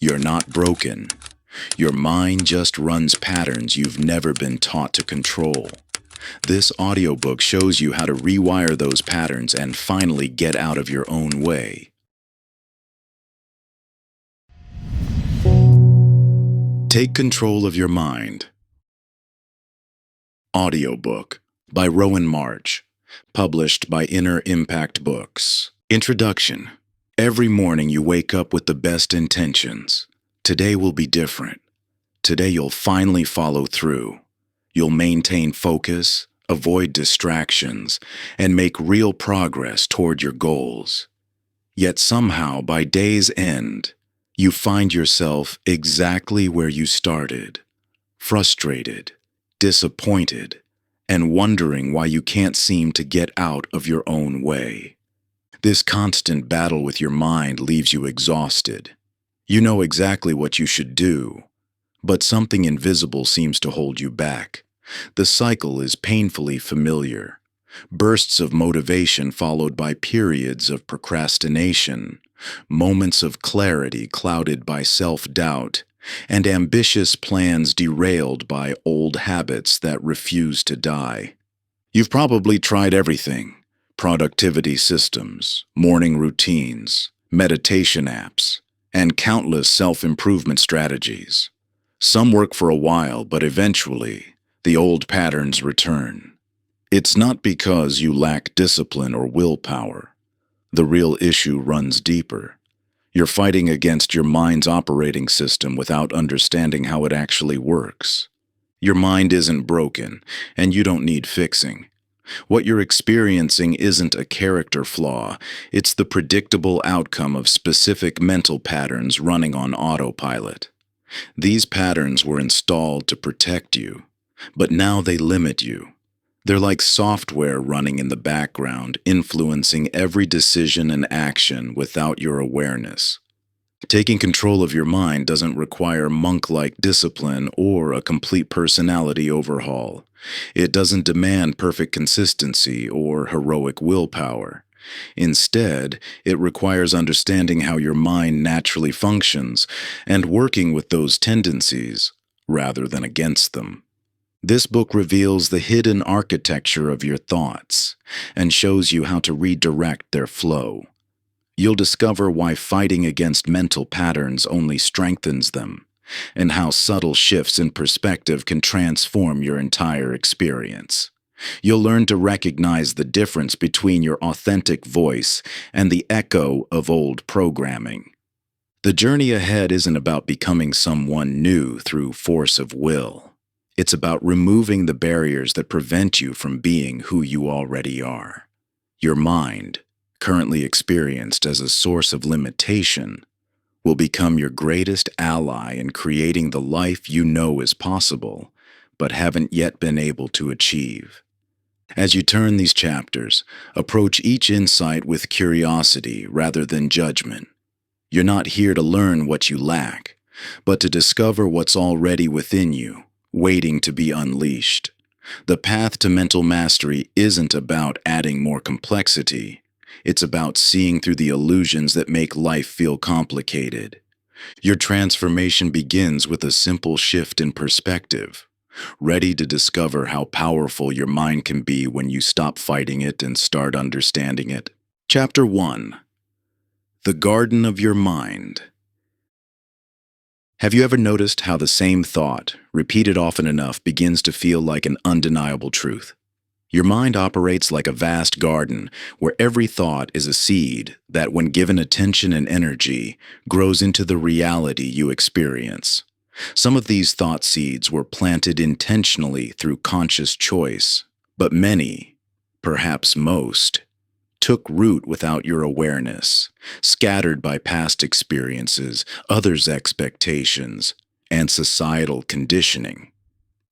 You're not broken. Your mind just runs patterns you've never been taught to control. This audiobook shows you how to rewire those patterns and finally get out of your own way. Take control of your mind. Audiobook by Rowan March, published by Inner Impact Books. Introduction. Every morning you wake up with the best intentions. Today will be different. Today you'll finally follow through. You'll maintain focus, avoid distractions, and make real progress toward your goals. Yet somehow, by day's end, you find yourself exactly where you started, frustrated, disappointed, and wondering why you can't seem to get out of your own way. This constant battle with your mind leaves you exhausted. You know exactly what you should do, but something invisible seems to hold you back. The cycle is painfully familiar. Bursts of motivation followed by periods of procrastination, moments of clarity clouded by self-doubt, and ambitious plans derailed by old habits that refuse to die. You've probably tried everything: productivity systems, morning routines, meditation apps, and countless self-improvement strategies. Some work for a while, but eventually, the old patterns return. It's not because you lack discipline or willpower. The real issue runs deeper. You're fighting against your mind's operating system without understanding how it actually works. Your mind isn't broken, and you don't need fixing. What you're experiencing isn't a character flaw, it's the predictable outcome of specific mental patterns running on autopilot. These patterns were installed to protect you, but now they limit you. They're like software running in the background, influencing every decision and action without your awareness. Taking control of your mind doesn't require monk-like discipline or a complete personality overhaul. It doesn't demand perfect consistency or heroic willpower. Instead, it requires understanding how your mind naturally functions and working with those tendencies rather than against them. This book reveals the hidden architecture of your thoughts and shows you how to redirect their flow. You'll discover why fighting against mental patterns only strengthens them, and how subtle shifts in perspective can transform your entire experience. You'll learn to recognize the difference between your authentic voice and the echo of old programming. The journey ahead isn't about becoming someone new through force of will. It's about removing the barriers that prevent you from being who you already are. Your mind, currently experienced as a source of limitation, will become your greatest ally in creating the life you know is possible, but haven't yet been able to achieve. As you turn these chapters, approach each insight with curiosity rather than judgment. You're not here to learn what you lack, but to discover what's already within you, waiting to be unleashed. The path to mental mastery isn't about adding more complexity. It's about seeing through the illusions that make life feel complicated. Your transformation begins with a simple shift in perspective. Ready to discover how powerful your mind can be when you stop fighting it and start understanding it. Chapter 1. The Garden of Your Mind. Have you ever noticed how the same thought, repeated often enough, begins to feel like an undeniable truth? Your mind operates like a vast garden where every thought is a seed that, when given attention and energy, grows into the reality you experience. Some of these thought seeds were planted intentionally through conscious choice, but many, perhaps most, took root without your awareness, scattered by past experiences, others' expectations, and societal conditioning.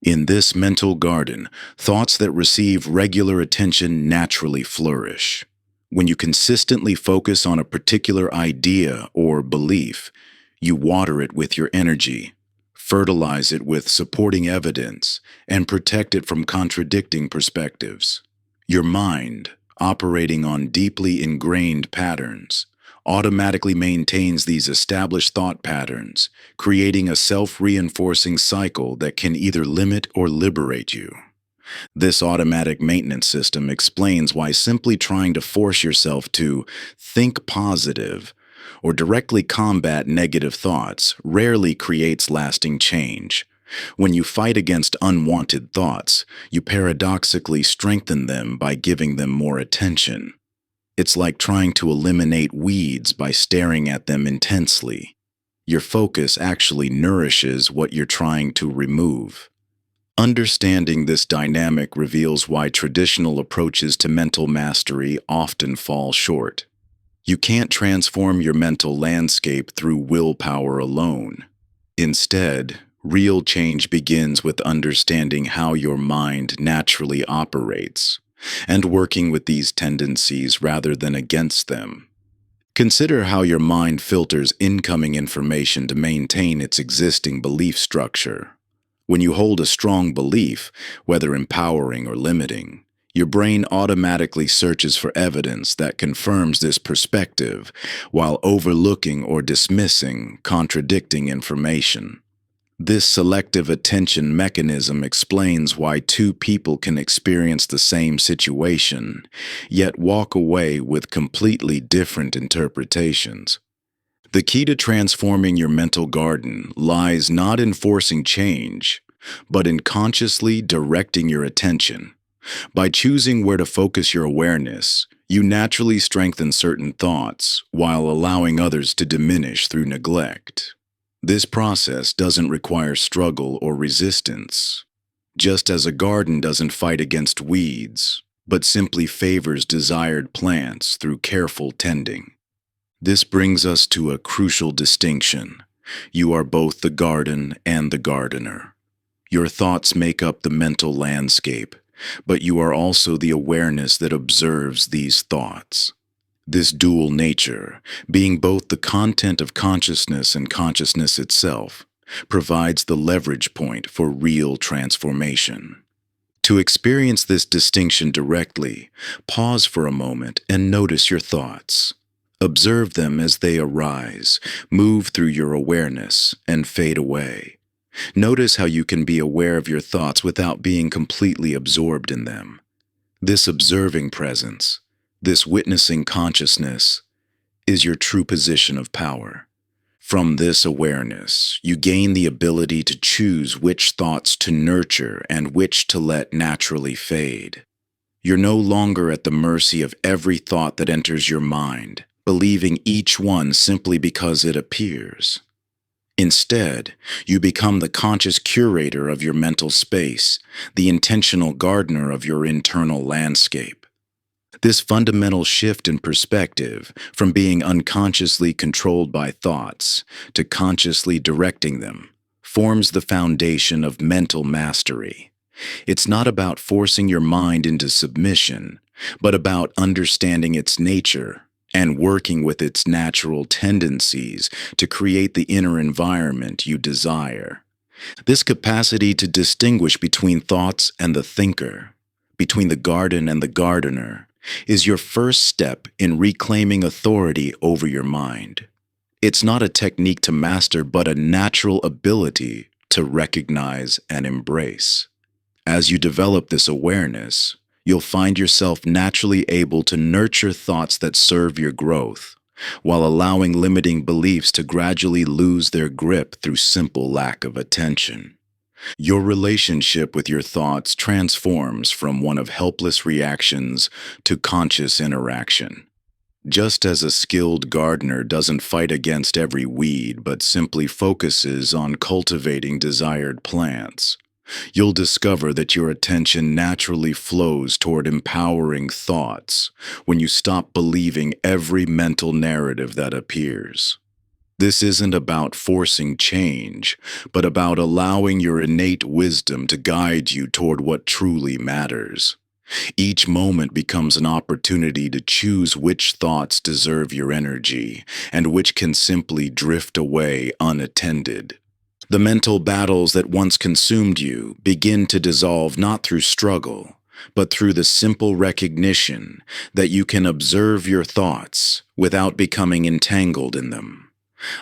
In this mental garden, thoughts that receive regular attention naturally flourish. When you consistently focus on a particular idea or belief, you water it with your energy, fertilize it with supporting evidence, and protect it from contradicting perspectives. Your mind, operating on deeply ingrained patterns, automatically maintains these established thought patterns, creating a self-reinforcing cycle that can either limit or liberate you. This automatic maintenance system explains why simply trying to force yourself to think positive or directly combat negative thoughts rarely creates lasting change. When you fight against unwanted thoughts, you paradoxically strengthen them by giving them more attention. It's like trying to eliminate weeds by staring at them intensely. Your focus actually nourishes what you're trying to remove. Understanding this dynamic reveals why traditional approaches to mental mastery often fall short. You can't transform your mental landscape through willpower alone. Instead, real change begins with understanding how your mind naturally operates and working with these tendencies rather than against them. Consider how your mind filters incoming information to maintain its existing belief structure. When you hold a strong belief, whether empowering or limiting, your brain automatically searches for evidence that confirms this perspective while overlooking or dismissing contradicting information. This selective attention mechanism explains why two people can experience the same situation, yet walk away with completely different interpretations. The key to transforming your mental garden lies not in forcing change, but in consciously directing your attention. By choosing where to focus your awareness, you naturally strengthen certain thoughts while allowing others to diminish through neglect. This process doesn't require struggle or resistance, just as a garden doesn't fight against weeds, but simply favors desired plants through careful tending. This brings us to a crucial distinction. You are both the garden and the gardener. Your thoughts make up the mental landscape, but you are also the awareness that observes these thoughts. This dual nature, being both the content of consciousness and consciousness itself, provides the leverage point for real transformation. To experience this distinction directly, pause for a moment and notice your thoughts. Observe them as they arise, move through your awareness, and fade away. Notice how you can be aware of your thoughts without being completely absorbed in them. This observing presence, this witnessing consciousness, is your true position of power. From this awareness, you gain the ability to choose which thoughts to nurture and which to let naturally fade. You're no longer at the mercy of every thought that enters your mind, believing each one simply because it appears. Instead, you become the conscious curator of your mental space, the intentional gardener of your internal landscape. This fundamental shift in perspective, from being unconsciously controlled by thoughts to consciously directing them, forms the foundation of mental mastery. It's not about forcing your mind into submission, but about understanding its nature and working with its natural tendencies to create the inner environment you desire. This capacity to distinguish between thoughts and the thinker, between the garden and the gardener, is your first step in reclaiming authority over your mind. It's not a technique to master, but a natural ability to recognize and embrace. As you develop this awareness, you'll find yourself naturally able to nurture thoughts that serve your growth, while allowing limiting beliefs to gradually lose their grip through simple lack of attention. Your relationship with your thoughts transforms from one of helpless reactions to conscious interaction. Just as a skilled gardener doesn't fight against every weed but simply focuses on cultivating desired plants, you'll discover that your attention naturally flows toward empowering thoughts when you stop believing every mental narrative that appears. This isn't about forcing change, but about allowing your innate wisdom to guide you toward what truly matters. Each moment becomes an opportunity to choose which thoughts deserve your energy and which can simply drift away unattended. The mental battles that once consumed you begin to dissolve not through struggle, but through the simple recognition that you can observe your thoughts without becoming entangled in them.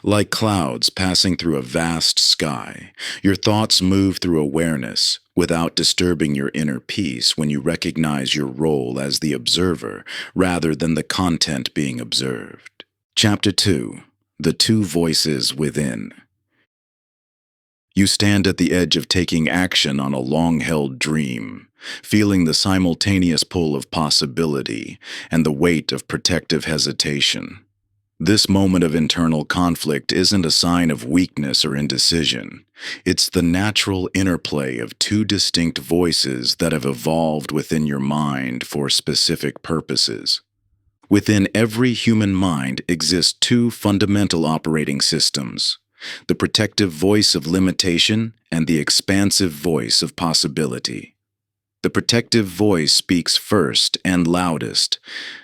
Like clouds passing through a vast sky, your thoughts move through awareness without disturbing your inner peace when you recognize your role as the observer rather than the content being observed. Chapter 2. The Two Voices Within. You stand at the edge of taking action on a long-held dream, feeling the simultaneous pull of possibility and the weight of protective hesitation. This moment of internal conflict isn't a sign of weakness or indecision. It's the natural interplay of two distinct voices that have evolved within your mind for specific purposes. Within every human mind exist two fundamental operating systems: the protective voice of limitation and the expansive voice of possibility. The protective voice speaks first and loudest,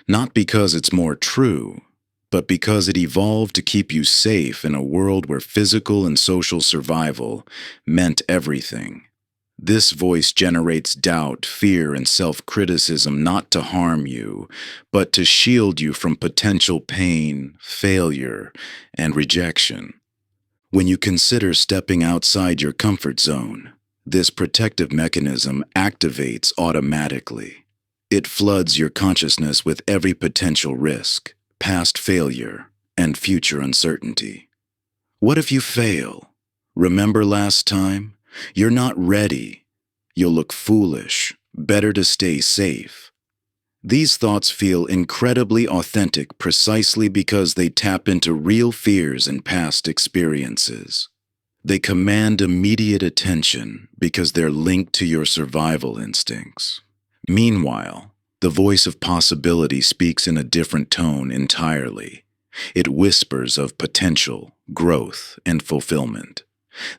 not because it's more true, but because it evolved to keep you safe in a world where physical and social survival meant everything. This voice generates doubt, fear, and self-criticism not to harm you, but to shield you from potential pain, failure, and rejection. When you consider stepping outside your comfort zone, this protective mechanism activates automatically. It floods your consciousness with every potential risk, past failure, and future uncertainty. What if you fail? Remember last time? You're not ready. You'll look foolish. Better to stay safe. These thoughts feel incredibly authentic precisely because they tap into real fears and past experiences. They command immediate attention because they're linked to your survival instincts. Meanwhile, the voice of possibility speaks in a different tone entirely. It whispers of potential, growth, and fulfillment.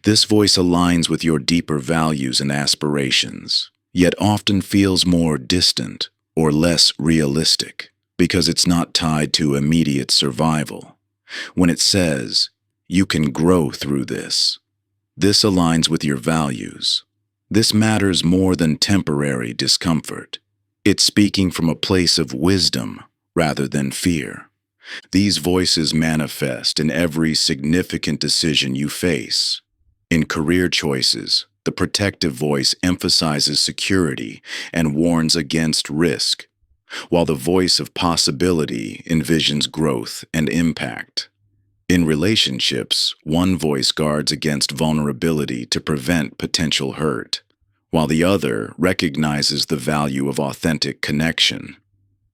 This voice aligns with your deeper values and aspirations, yet often feels more distant or less realistic because it's not tied to immediate survival. When it says, "You can grow through this," this aligns with your values. This matters more than temporary discomfort. It's speaking from a place of wisdom rather than fear. These voices manifest in every significant decision you face. In career choices, the protective voice emphasizes security and warns against risk, while the voice of possibility envisions growth and impact. In relationships, one voice guards against vulnerability to prevent potential hurt, while the other recognizes the value of authentic connection.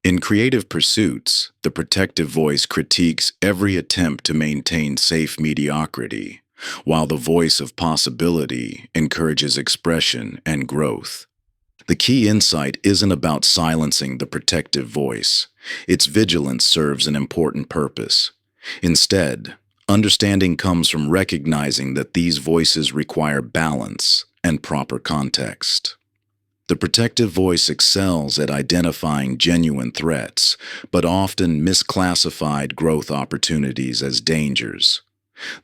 In creative pursuits, the protective voice critiques every attempt to maintain safe mediocrity, while the voice of possibility encourages expression and growth. The key insight isn't about silencing the protective voice. Its vigilance serves an important purpose. Instead, understanding comes from recognizing that these voices require balance and proper context. The protective voice excels at identifying genuine threats, but often misclassified growth opportunities as dangers.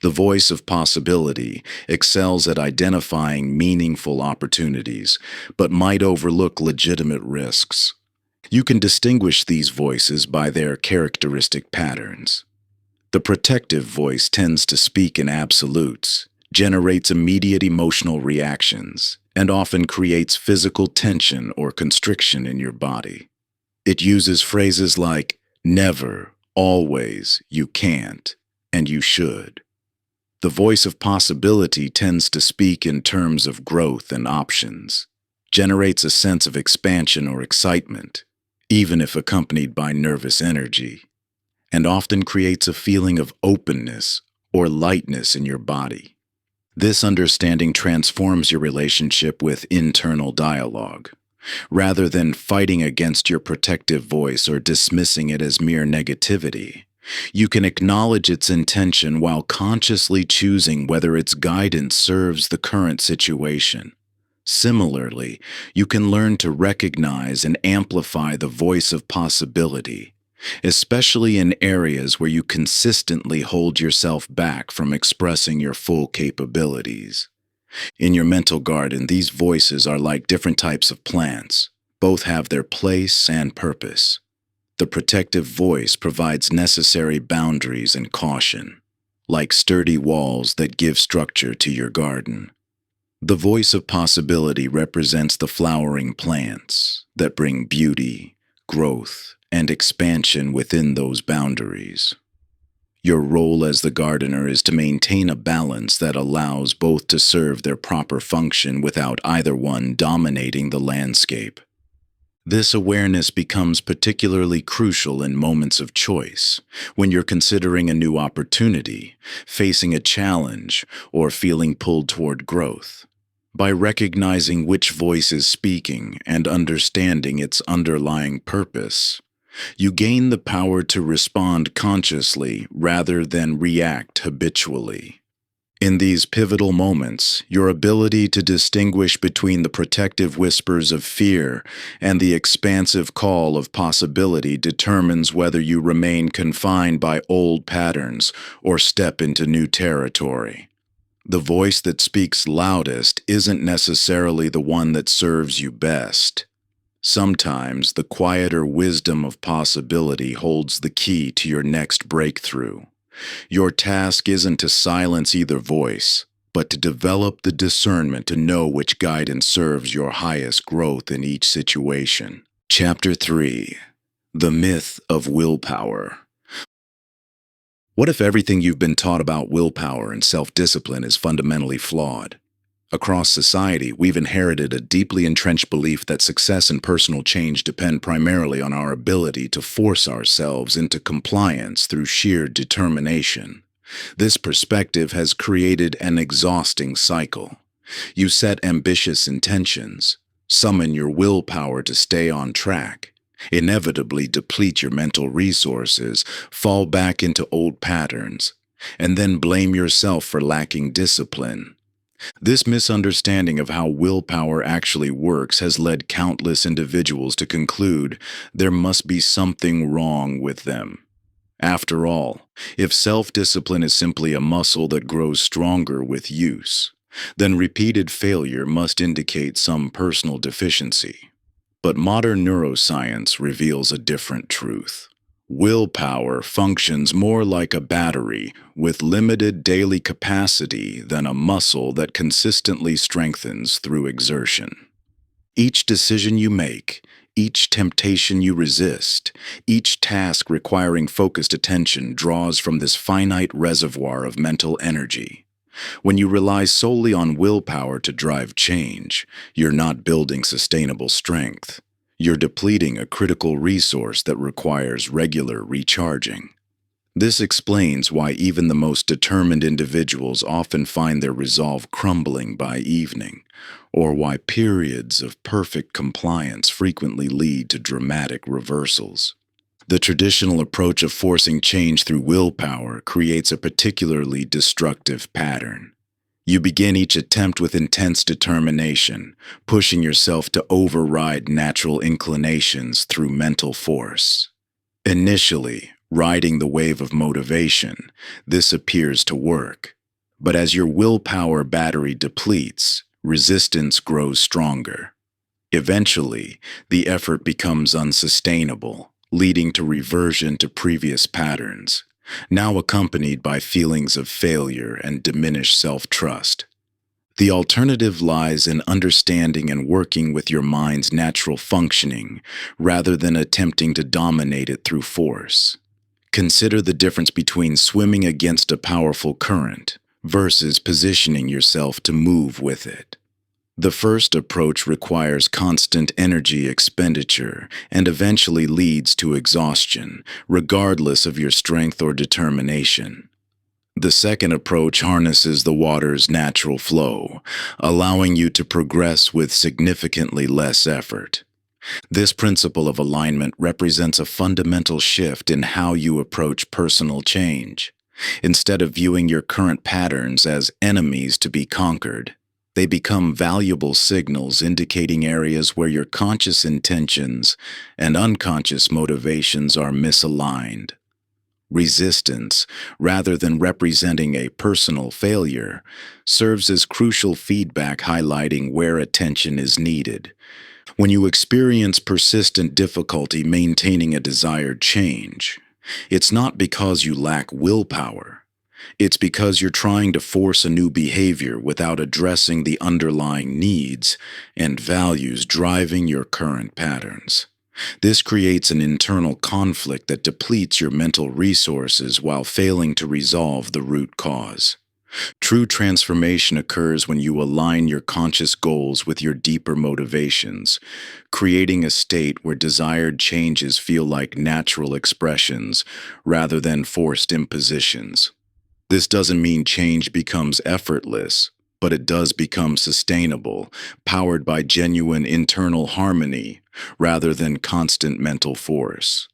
The voice of possibility excels at identifying meaningful opportunities, but might overlook legitimate risks. You can distinguish these voices by their characteristic patterns. The protective voice tends to speak in absolutes, generates immediate emotional reactions, and often creates physical tension or constriction in your body. It uses phrases like never, always, you can't, and you should. The voice of possibility tends to speak in terms of growth and options, generates a sense of expansion or excitement, even if accompanied by nervous energy, and often creates a feeling of openness or lightness in your body. This understanding transforms your relationship with internal dialogue. Rather than fighting against your protective voice or dismissing it as mere negativity, you can acknowledge its intention while consciously choosing whether its guidance serves the current situation. Similarly, you can learn to recognize and amplify the voice of possibility, especially in areas where you consistently hold yourself back from expressing your full capabilities. In your mental garden, these voices are like different types of plants. Both have their place and purpose. The protective voice provides necessary boundaries and caution, like sturdy walls that give structure to your garden. The voice of possibility represents the flowering plants that bring beauty, growth, and expansion within those boundaries. Your role as the gardener is to maintain a balance that allows both to serve their proper function without either one dominating the landscape. This awareness becomes particularly crucial in moments of choice, when you're considering a new opportunity, facing a challenge, or feeling pulled toward growth. By recognizing which voice is speaking and understanding its underlying purpose, you gain the power to respond consciously rather than react habitually. In these pivotal moments, your ability to distinguish between the protective whispers of fear and the expansive call of possibility determines whether you remain confined by old patterns or step into new territory. The voice that speaks loudest isn't necessarily the one that serves you best. Sometimes the quieter wisdom of possibility holds the key to your next breakthrough. Your task isn't to silence either voice, but to develop the discernment to know which guidance serves your highest growth in each situation. Chapter 3. The Myth of Willpower. What if everything you've been taught about willpower and self-discipline is fundamentally flawed? Across society, we've inherited a deeply entrenched belief that success and personal change depend primarily on our ability to force ourselves into compliance through sheer determination. This perspective has created an exhausting cycle. You set ambitious intentions, summon your willpower to stay on track, inevitably deplete your mental resources, fall back into old patterns, and then blame yourself for lacking discipline. This misunderstanding of how willpower actually works has led countless individuals to conclude there must be something wrong with them. After all, if self-discipline is simply a muscle that grows stronger with use, then repeated failure must indicate some personal deficiency. But modern neuroscience reveals a different truth. Willpower functions more like a battery with limited daily capacity than a muscle that consistently strengthens through exertion. Each decision you make, each temptation you resist, each task requiring focused attention draws from this finite reservoir of mental energy. When you rely solely on willpower to drive change, you're not building sustainable strength. You're depleting a critical resource that requires regular recharging. This explains why even the most determined individuals often find their resolve crumbling by evening, or why periods of perfect compliance frequently lead to dramatic reversals. The traditional approach of forcing change through willpower creates a particularly destructive pattern. You begin each attempt with intense determination, pushing yourself to override natural inclinations through mental force. Initially, riding the wave of motivation, this appears to work. But as your willpower battery depletes, resistance grows stronger. Eventually, the effort becomes unsustainable, leading to reversion to previous patterns, now accompanied by feelings of failure and diminished self-trust. The alternative lies in understanding and working with your mind's natural functioning rather than attempting to dominate it through force. Consider the difference between swimming against a powerful current versus positioning yourself to move with it. The first approach requires constant energy expenditure and eventually leads to exhaustion, regardless of your strength or determination. The second approach harnesses the water's natural flow, allowing you to progress with significantly less effort. This principle of alignment represents a fundamental shift in how you approach personal change. Instead of viewing your current patterns as enemies to be conquered, they become valuable signals indicating areas where your conscious intentions and unconscious motivations are misaligned. Resistance, rather than representing a personal failure, serves as crucial feedback highlighting where attention is needed. When you experience persistent difficulty maintaining a desired change, it's not because you lack willpower. It's because you're trying to force a new behavior without addressing the underlying needs and values driving your current patterns. This creates an internal conflict that depletes your mental resources while failing to resolve the root cause. True transformation occurs when you align your conscious goals with your deeper motivations, creating a state where desired changes feel like natural expressions rather than forced impositions. This doesn't mean change becomes effortless, but it does become sustainable, powered by genuine internal harmony rather than constant mental force.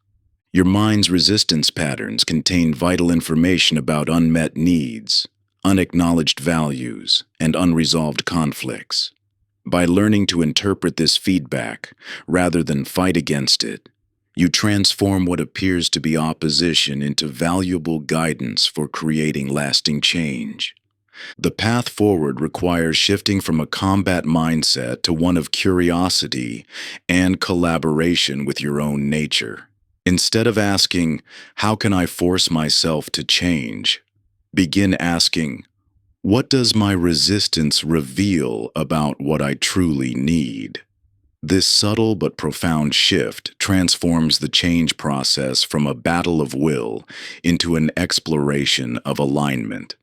Your mind's resistance patterns contain vital information about unmet needs, unacknowledged values, and unresolved conflicts. By learning to interpret this feedback rather than fight against it, you transform what appears to be opposition into valuable guidance for creating lasting change. The path forward requires shifting from a combat mindset to one of curiosity and collaboration with your own nature. Instead of asking, "How can I force myself to change?" begin asking, "What does my resistance reveal about what I truly need?" This subtle but profound shift transforms the change process from a battle of will into an exploration of alignment.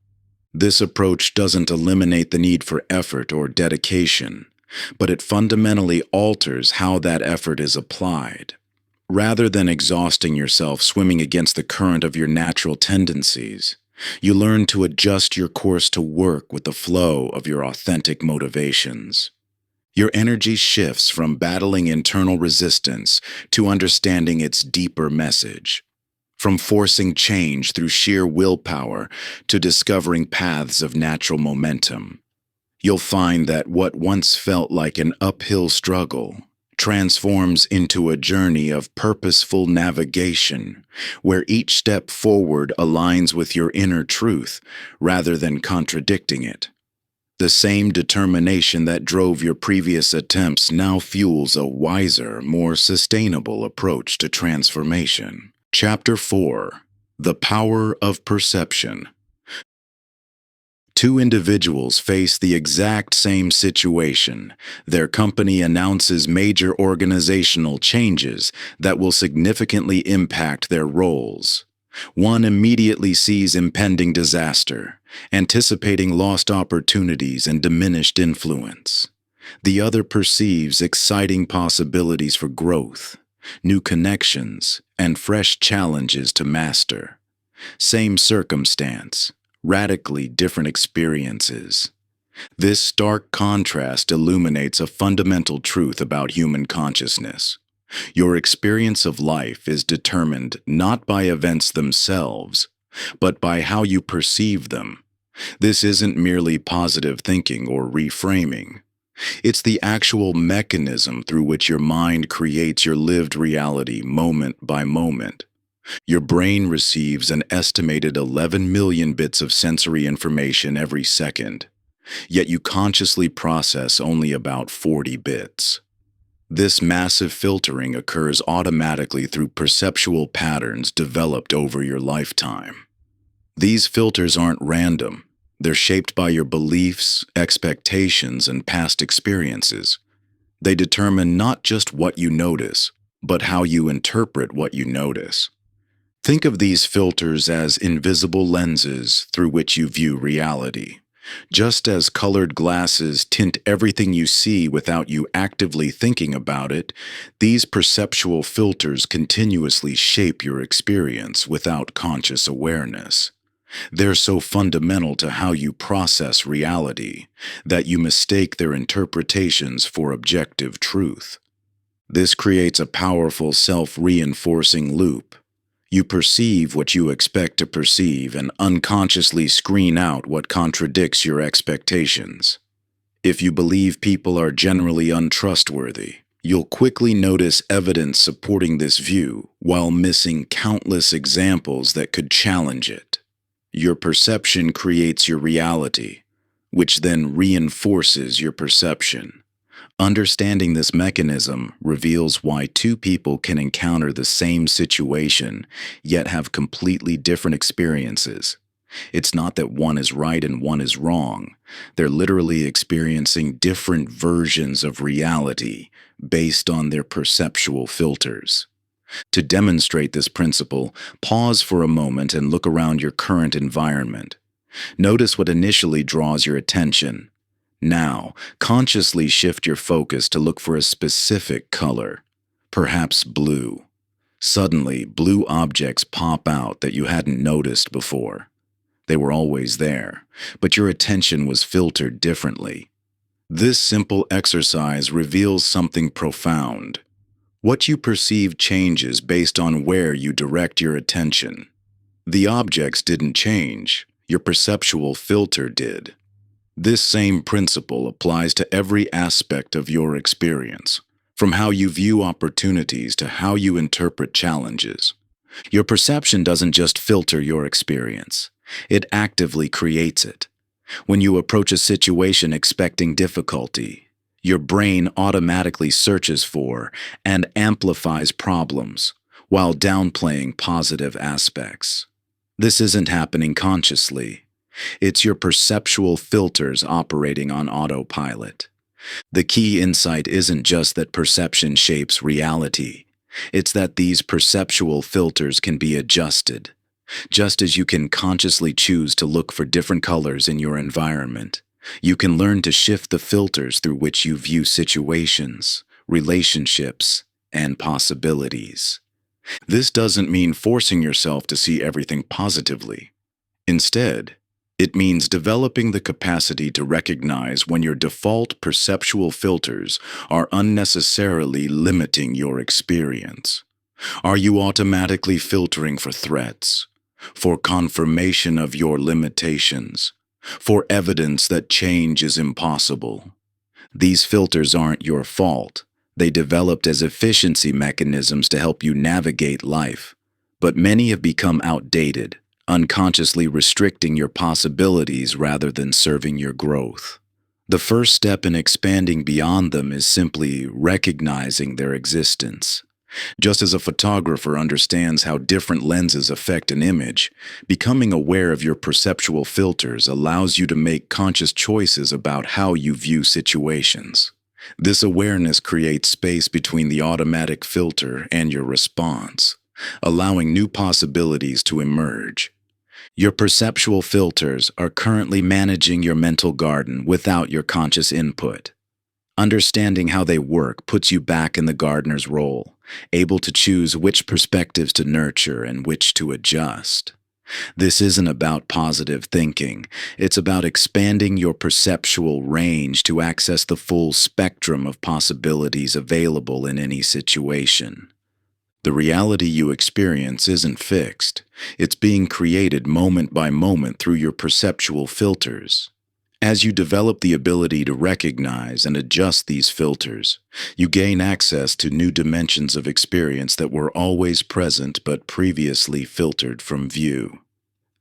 This approach doesn't eliminate the need for effort or dedication, but it fundamentally alters how that effort is applied. Rather than exhausting yourself swimming against the current of your natural tendencies, you learn to adjust your course to work with the flow of your authentic motivations. Your energy shifts from battling internal resistance to understanding its deeper message, from forcing change through sheer willpower to discovering paths of natural momentum. You'll find that what once felt like an uphill struggle transforms into a journey of purposeful navigation, where each step forward aligns with your inner truth rather than contradicting it. The same determination that drove your previous attempts now fuels a wiser, more sustainable approach to transformation. Chapter 4: The Power of Perception. Two individuals face the exact same situation. Their company announces major organizational changes that will significantly impact their roles. One immediately sees impending disaster, anticipating lost opportunities and diminished influence. The other perceives exciting possibilities for growth, new connections, and fresh challenges to master. Same circumstance, radically different experiences. This stark contrast illuminates a fundamental truth about human consciousness. Your experience of life is determined not by events themselves, but by how you perceive them. This isn't merely positive thinking or reframing. It's the actual mechanism through which your mind creates your lived reality moment by moment. Your brain receives an estimated 11 million bits of sensory information every second, yet you consciously process only about 40 bits. This massive filtering occurs automatically through perceptual patterns developed over your lifetime. These filters aren't random. They're shaped by your beliefs, expectations, and past experiences. They determine not just what you notice, but how you interpret what you notice. Think of these filters as invisible lenses through which you view reality. Just as colored glasses tint everything you see without you actively thinking about it, these perceptual filters continuously shape your experience without conscious awareness. They're so fundamental to how you process reality that you mistake their interpretations for objective truth. This creates a powerful self-reinforcing loop. You perceive what you expect to perceive and unconsciously screen out what contradicts your expectations. If you believe people are generally untrustworthy, you'll quickly notice evidence supporting this view while missing countless examples that could challenge it. Your perception creates your reality, which then reinforces your perception. Understanding this mechanism reveals why two people can encounter the same situation, yet have completely different experiences. It's not that one is right and one is wrong. They're literally experiencing different versions of reality based on their perceptual filters. To demonstrate this principle, pause for a moment and look around your current environment. Notice what initially draws your attention. Now, consciously shift your focus to look for a specific color, perhaps blue. Suddenly, blue objects pop out that you hadn't noticed before. They were always there, but your attention was filtered differently. This simple exercise reveals something profound. What you perceive changes based on where you direct your attention. The objects didn't change, your perceptual filter did. This same principle applies to every aspect of your experience, from how you view opportunities to how you interpret challenges. Your perception doesn't just filter your experience, it actively creates it. When you approach a situation expecting difficulty, your brain automatically searches for and amplifies problems while downplaying positive aspects. This isn't happening consciously. It's your perceptual filters operating on autopilot. The key insight isn't just that perception shapes reality. It's that these perceptual filters can be adjusted, just as you can consciously choose to look for different colors in your environment. You can learn to shift the filters through which you view situations, relationships, and possibilities. This doesn't mean forcing yourself to see everything positively. Instead, it means developing the capacity to recognize when your default perceptual filters are unnecessarily limiting your experience. Are you automatically filtering for threats, for confirmation of your limitations, for evidence that change is impossible? These filters aren't your fault. They developed as efficiency mechanisms to help you navigate life, but many have become outdated, unconsciously restricting your possibilities rather than serving your growth. The first step in expanding beyond them is simply recognizing their existence. Just as a photographer understands how different lenses affect an image, becoming aware of your perceptual filters allows you to make conscious choices about how you view situations. This awareness creates space between the automatic filter and your response, allowing new possibilities to emerge. Your perceptual filters are currently managing your mental garden without your conscious input. Understanding how they work puts you back in the gardener's role, able to choose which perspectives to nurture and which to adjust. This isn't about positive thinking. It's about expanding your perceptual range to access the full spectrum of possibilities available in any situation. The reality you experience isn't fixed. It's being created moment by moment through your perceptual filters. As you develop the ability to recognize and adjust these filters, you gain access to new dimensions of experience that were always present but previously filtered from view.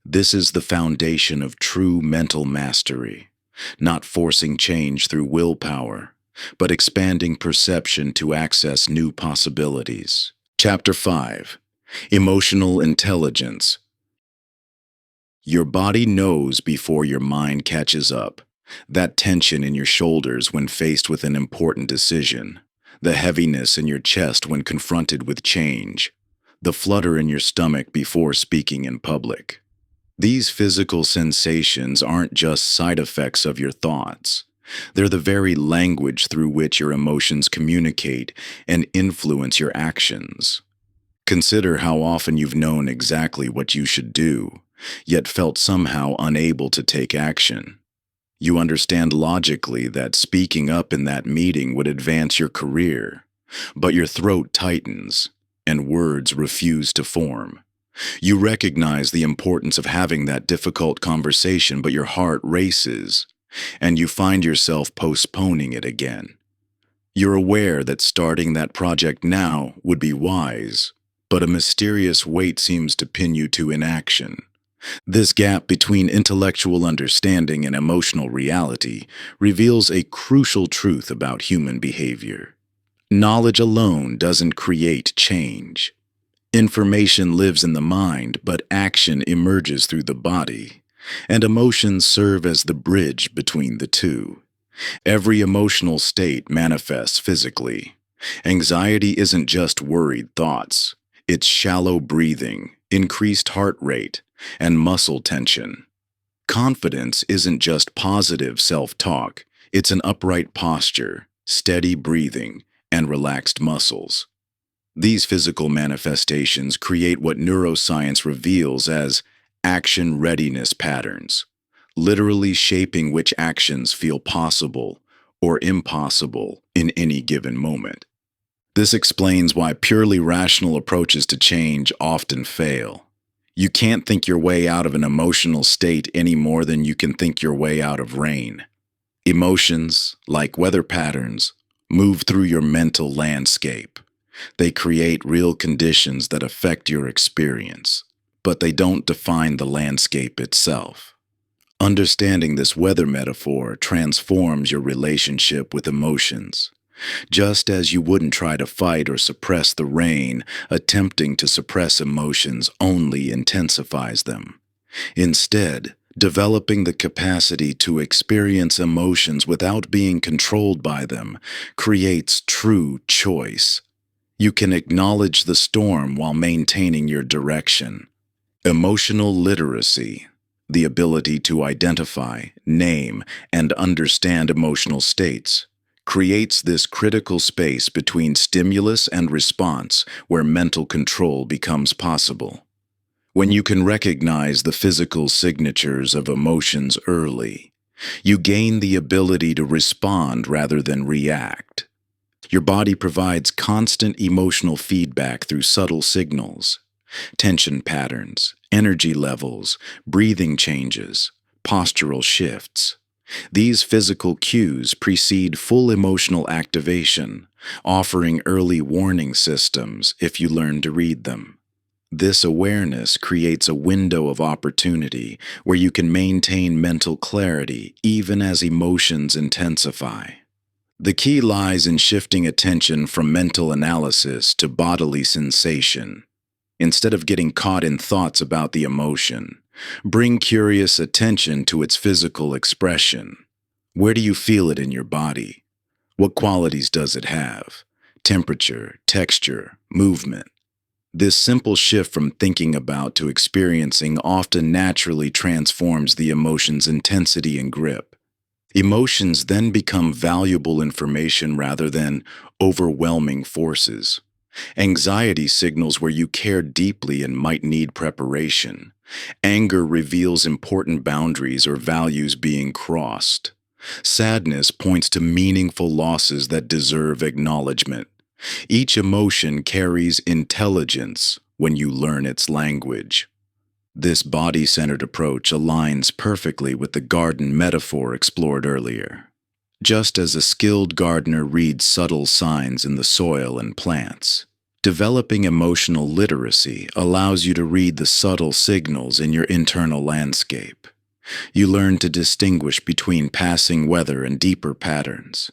This is the foundation of true mental mastery, not forcing change through willpower, but expanding perception to access new possibilities. Chapter 5. Emotional Intelligence. Your body knows before your mind catches up. That tension in your shoulders when faced with an important decision, the heaviness in your chest when confronted with change, the flutter in your stomach before speaking in public. These physical sensations aren't just side effects of your thoughts. They're the very language through which your emotions communicate and influence your actions. Consider how often you've known exactly what you should do, yet felt somehow unable to take action. You understand logically that speaking up in that meeting would advance your career, but your throat tightens and words refuse to form. You recognize the importance of having that difficult conversation, but your heart races, and you find yourself postponing it again. You're aware that starting that project now would be wise, but a mysterious weight seems to pin you to inaction. This gap between intellectual understanding and emotional reality reveals a crucial truth about human behavior. Knowledge alone doesn't create change. Information lives in the mind, but action emerges through the body, and emotions serve as the bridge between the two. Every emotional state manifests physically. Anxiety isn't just worried thoughts, it's shallow breathing, increased heart rate, and muscle tension. Confidence isn't just positive self-talk, it's an upright posture, steady breathing, and relaxed muscles. These physical manifestations create what neuroscience reveals as action readiness patterns, literally shaping which actions feel possible or impossible in any given moment. This explains why purely rational approaches to change often fail. You can't think your way out of an emotional state any more than you can think your way out of rain. Emotions, like weather patterns, move through your mental landscape. They create real conditions that affect your experience, but they don't define the landscape itself. Understanding this weather metaphor transforms your relationship with emotions. Just as you wouldn't try to fight or suppress the rain, attempting to suppress emotions only intensifies them. Instead, developing the capacity to experience emotions without being controlled by them creates true choice. You can acknowledge the storm while maintaining your direction. Emotional literacy, the ability to identify, name, and understand emotional states, creates this critical space between stimulus and response where mental control becomes possible. When you can recognize the physical signatures of emotions early, you gain the ability to respond rather than react. Your body provides constant emotional feedback through subtle signals, tension patterns, energy levels, breathing changes, postural shifts. These physical cues precede full emotional activation, offering early warning systems if you learn to read them. This awareness creates a window of opportunity where you can maintain mental clarity even as emotions intensify. The key lies in shifting attention from mental analysis to bodily sensation. Instead of getting caught in thoughts about the emotion, bring curious attention to its physical expression. Where do you feel it in your body? What qualities does it have? Temperature, texture, movement. This simple shift from thinking about to experiencing often naturally transforms the emotion's intensity and grip. Emotions then become valuable information rather than overwhelming forces. Anxiety signals where you care deeply and might need preparation. Anger reveals important boundaries or values being crossed. Sadness points to meaningful losses that deserve acknowledgement. Each emotion carries intelligence when you learn its language. This body-centered approach aligns perfectly with the garden metaphor explored earlier. Just as a skilled gardener reads subtle signs in the soil and plants, developing emotional literacy allows you to read the subtle signals in your internal landscape. You learn to distinguish between passing weather and deeper patterns,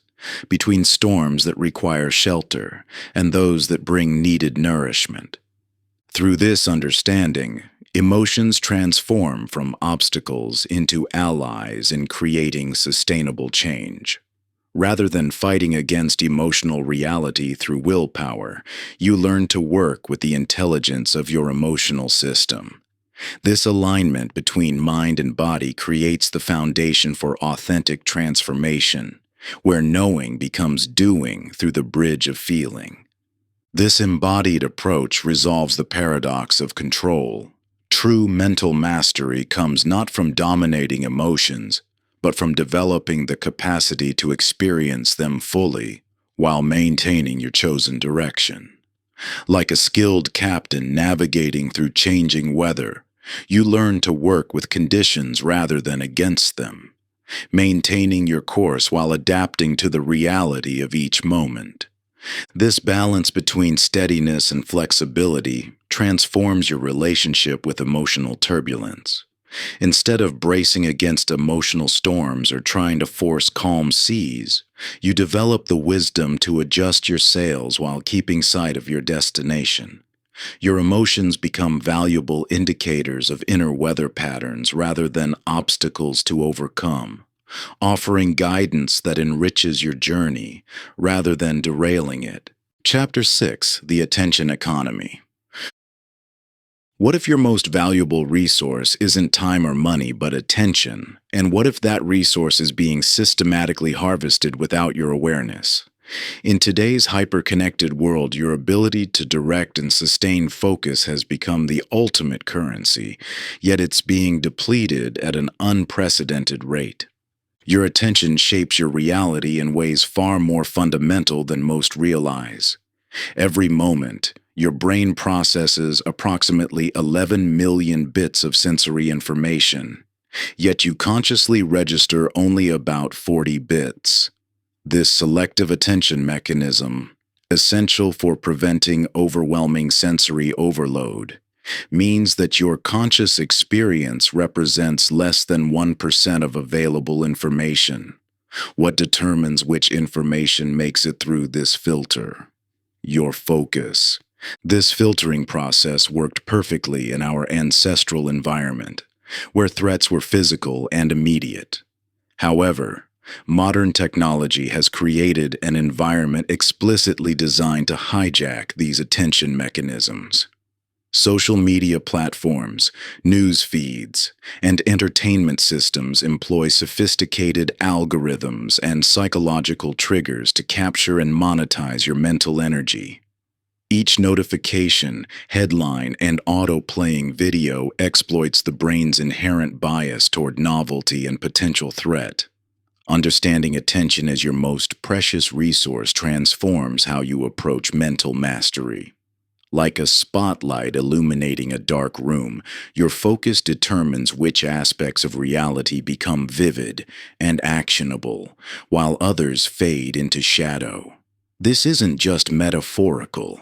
between storms that require shelter and those that bring needed nourishment. Through this understanding, emotions transform from obstacles into allies in creating sustainable change. Rather than fighting against emotional reality through willpower, you learn to work with the intelligence of your emotional system. This alignment between mind and body creates the foundation for authentic transformation, where knowing becomes doing through the bridge of feeling. This embodied approach resolves the paradox of control. True mental mastery comes not from dominating emotions, but from developing the capacity to experience them fully while maintaining your chosen direction. Like a skilled captain navigating through changing weather, you learn to work with conditions rather than against them, maintaining your course while adapting to the reality of each moment. This balance between steadiness and flexibility transforms your relationship with emotional turbulence. Instead of bracing against emotional storms or trying to force calm seas, you develop the wisdom to adjust your sails while keeping sight of your destination. Your emotions become valuable indicators of inner weather patterns rather than obstacles to overcome, offering guidance that enriches your journey rather than derailing it. Chapter 6: The Attention Economy. What if your most valuable resource isn't time or money but attention? And what if that resource is being systematically harvested without your awareness? In today's hyper-connected world, your ability to direct and sustain focus has become the ultimate currency, yet it's being depleted at an unprecedented rate. Your attention shapes your reality in ways far more fundamental than most realize. Every moment, your brain processes approximately 11 million bits of sensory information, yet you consciously register only about 40 bits. This selective attention mechanism, essential for preventing overwhelming sensory overload, means that your conscious experience represents less than 1% of available information. What determines which information makes it through this filter? Your focus. This filtering process worked perfectly in our ancestral environment, where threats were physical and immediate. However, modern technology has created an environment explicitly designed to hijack these attention mechanisms. Social media platforms, news feeds, and entertainment systems employ sophisticated algorithms and psychological triggers to capture and monetize your mental energy. Each notification, headline, and auto-playing video exploits the brain's inherent bias toward novelty and potential threat. Understanding attention as your most precious resource transforms how you approach mental mastery. Like a spotlight illuminating a dark room, your focus determines which aspects of reality become vivid and actionable, while others fade into shadow. This isn't just metaphorical.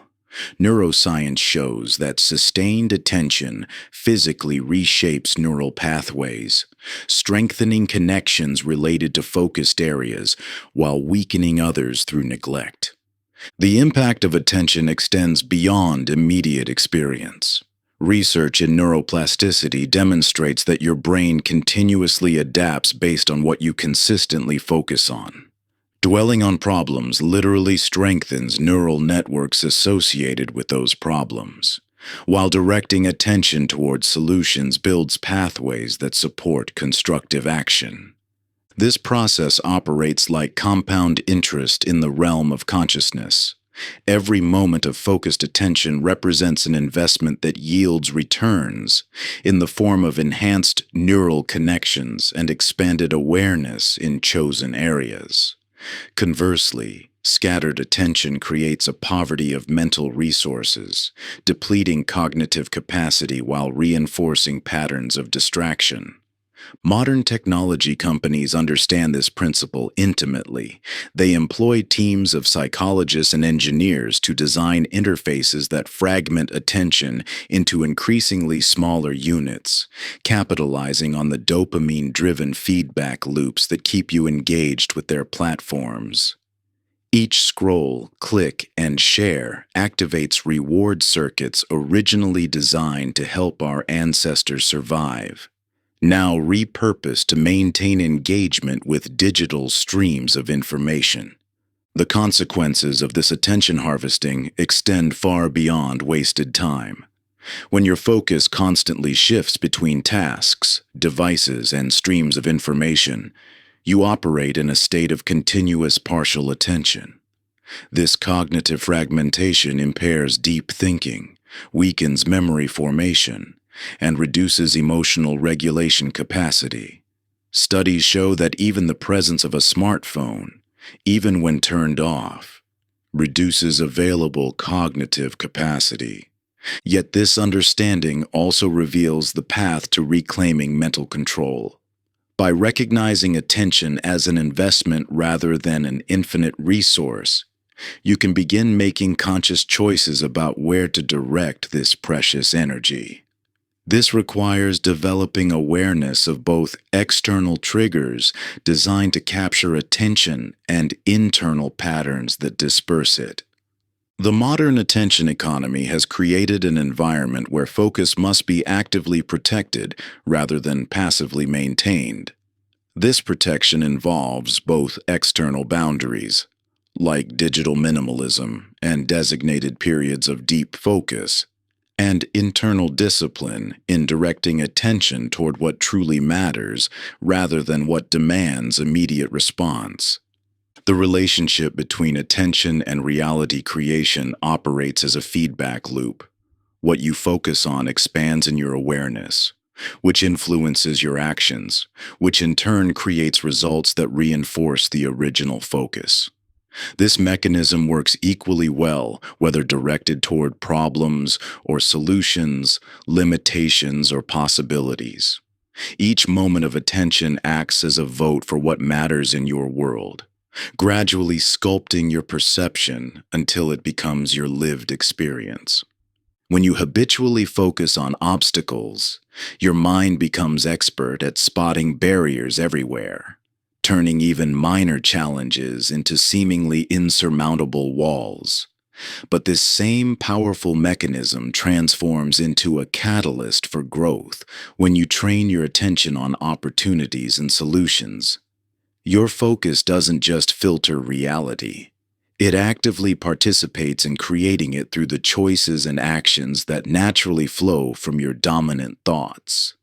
Neuroscience shows that sustained attention physically reshapes neural pathways, strengthening connections related to focused areas while weakening others through neglect. The impact of attention extends beyond immediate experience. Research in neuroplasticity demonstrates that your brain continuously adapts based on what you consistently focus on. Dwelling on problems literally strengthens neural networks associated with those problems, while directing attention towards solutions builds pathways that support constructive action. This process operates like compound interest in the realm of consciousness. Every moment of focused attention represents an investment that yields returns in the form of enhanced neural connections and expanded awareness in chosen areas. Conversely, scattered attention creates a poverty of mental resources, depleting cognitive capacity while reinforcing patterns of distraction. Modern technology companies understand this principle intimately. They employ teams of psychologists and engineers to design interfaces that fragment attention into increasingly smaller units, capitalizing on the dopamine-driven feedback loops that keep you engaged with their platforms. Each scroll, click, and share activates reward circuits originally designed to help our ancestors survive, now repurposed to maintain engagement with digital streams of information. The consequences of this attention harvesting extend far beyond wasted time. When your focus constantly shifts between tasks, devices, and streams of information, you operate in a state of continuous partial attention. This cognitive fragmentation impairs deep thinking, weakens memory formation, and reduces emotional regulation capacity. Studies show that even the presence of a smartphone, even when turned off, reduces available cognitive capacity. Yet this understanding also reveals the path to reclaiming mental control. By recognizing attention as an investment rather than an infinite resource, You can begin making conscious choices about where to direct this precious energy. This requires developing awareness of both external triggers designed to capture attention and internal patterns that disperse it. The modern attention economy has created an environment where focus must be actively protected rather than passively maintained. This protection involves both external boundaries, like digital minimalism and designated periods of deep focus, and internal discipline in directing attention toward what truly matters rather than what demands immediate response. The relationship between attention and reality creation operates as a feedback loop. What you focus on expands in your awareness, which influences your actions, which in turn creates results that reinforce the original focus. This mechanism works equally well whether directed toward problems or solutions, limitations or possibilities. Each moment of attention acts as a vote for what matters in your world, gradually sculpting your perception until it becomes your lived experience. When you habitually focus on obstacles, your mind becomes expert at spotting barriers everywhere, turning even minor challenges into seemingly insurmountable walls. But this same powerful mechanism transforms into a catalyst for growth when you train your attention on opportunities and solutions. Your focus doesn't just filter reality. It actively participates in creating it through the choices and actions that naturally flow from your dominant thoughts.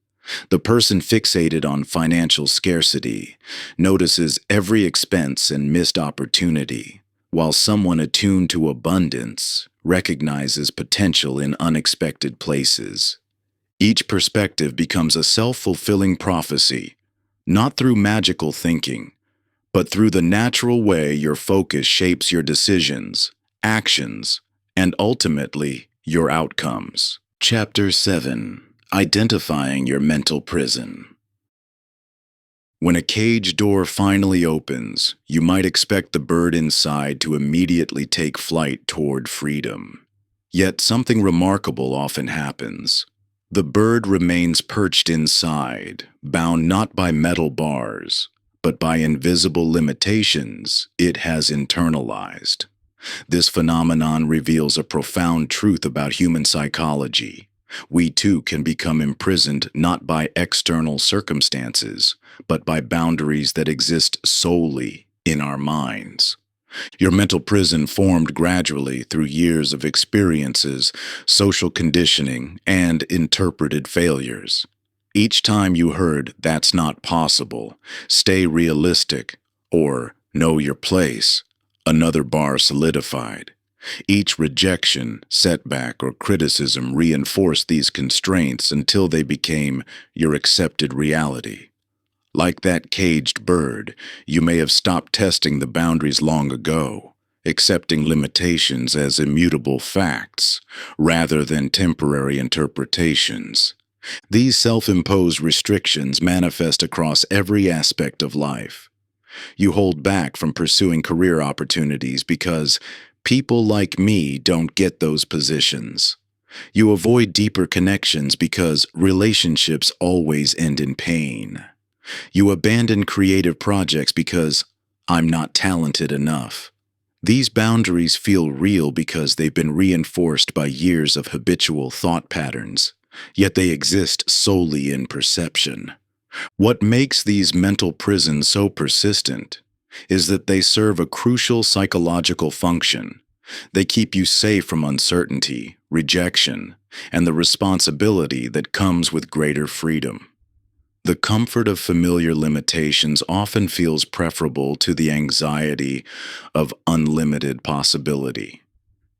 The person fixated on financial scarcity notices every expense and missed opportunity, while someone attuned to abundance recognizes potential in unexpected places. Each perspective becomes a self-fulfilling prophecy, not through magical thinking, but through the natural way your focus shapes your decisions, actions, and ultimately your outcomes. Chapter 7. Identifying your mental prison. When a cage door finally opens, you might expect the bird inside to immediately take flight toward freedom. Yet something remarkable often happens. The bird remains perched inside, bound not by metal bars, but by invisible limitations it has internalized. This phenomenon reveals a profound truth about human psychology. We too can become imprisoned not by external circumstances, but by boundaries that exist solely in our minds. Your mental prison formed gradually through years of experiences, social conditioning, and interpreted failures. Each time you heard, "That's not possible," "Stay realistic," or "Know your place," another bar solidified. Each rejection, setback, or criticism reinforced these constraints until they became your accepted reality. Like that caged bird, you may have stopped testing the boundaries long ago, accepting limitations as immutable facts rather than temporary interpretations. These self-imposed restrictions manifest across every aspect of life. You hold back from pursuing career opportunities because people like me don't get those positions. You avoid deeper connections because relationships always end in pain. You abandon creative projects because I'm not talented enough. These boundaries feel real because they've been reinforced by years of habitual thought patterns, yet they exist solely in perception. What makes these mental prisons so persistent is that they serve a crucial psychological function. They keep you safe from uncertainty, rejection, and the responsibility that comes with greater freedom. The comfort of familiar limitations often feels preferable to the anxiety of unlimited possibility.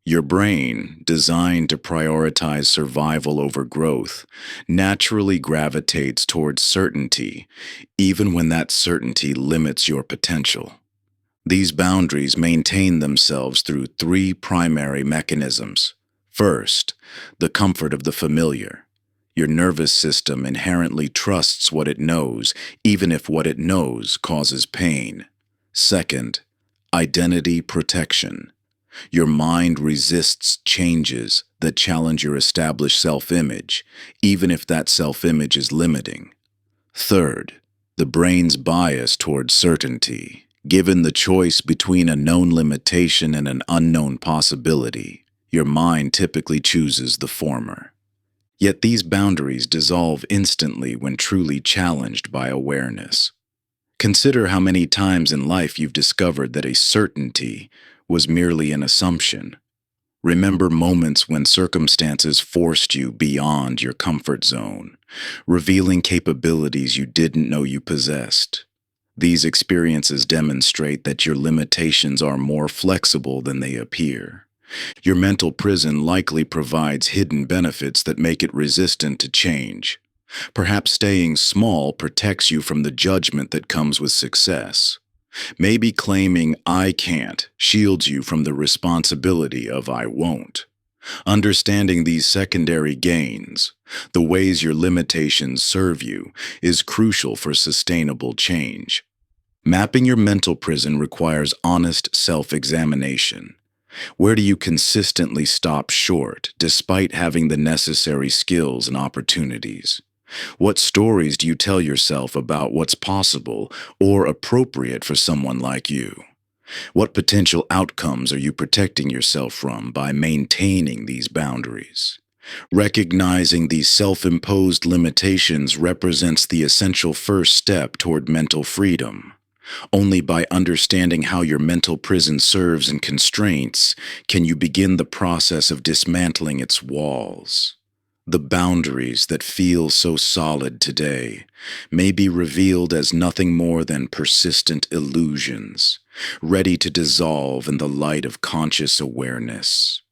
Your brain, designed to prioritize survival over growth, naturally gravitates towards certainty, even when that certainty limits your potential. These boundaries maintain themselves through three primary mechanisms. First, the comfort of the familiar. Your nervous system inherently trusts what it knows, even if what it knows causes pain. Second, identity protection. Your mind resists changes that challenge your established self-image, even if that self-image is limiting. Third, the brain's bias towards certainty. Given the choice between a known limitation and an unknown possibility, your mind typically chooses the former. Yet these boundaries dissolve instantly when truly challenged by awareness. Consider how many times in life you've discovered that a certainty was merely an assumption. Remember moments when circumstances forced you beyond your comfort zone, revealing capabilities you didn't know you possessed. These experiences demonstrate that your limitations are more flexible than they appear. Your mental prison likely provides hidden benefits that make it resistant to change. Perhaps staying small protects you from the judgment that comes with success. Maybe claiming "I can't" shields you from the responsibility of "I won't." Understanding these secondary gains, the ways your limitations serve you, is crucial for sustainable change. Mapping your mental prison requires honest self-examination. Where do you consistently stop short, despite having the necessary skills and opportunities? What stories do you tell yourself about what's possible or appropriate for someone like you? What potential outcomes are you protecting yourself from by maintaining these boundaries? Recognizing these self-imposed limitations represents the essential first step toward mental freedom. Only by understanding how your mental prison serves and constraints can you begin the process of dismantling its walls. The boundaries that feel so solid today may be revealed as nothing more than persistent illusions, ready to dissolve in the light of conscious awareness.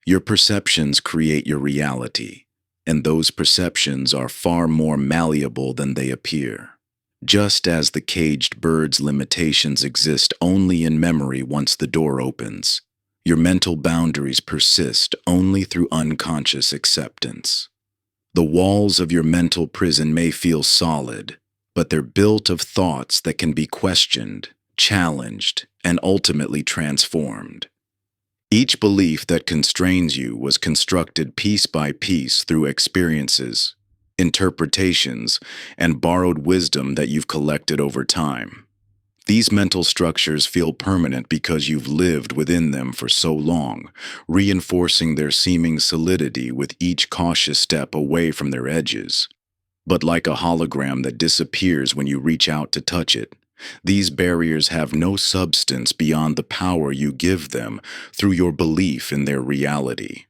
Your perceptions create your reality, and those perceptions are far more malleable than they appear. Just as the caged bird's limitations exist only in memory once the door opens, your mental boundaries persist only through unconscious acceptance. The walls of your mental prison may feel solid, but they're built of thoughts that can be questioned, challenged, and ultimately transformed. Each belief that constrains you was constructed piece by piece through experiences, interpretations, and borrowed wisdom that you've collected over time. These mental structures feel permanent because you've lived within them for so long, reinforcing their seeming solidity with each cautious step away from their edges. But like a hologram that disappears when you reach out to touch it, these barriers have no substance beyond the power you give them through your belief in their reality.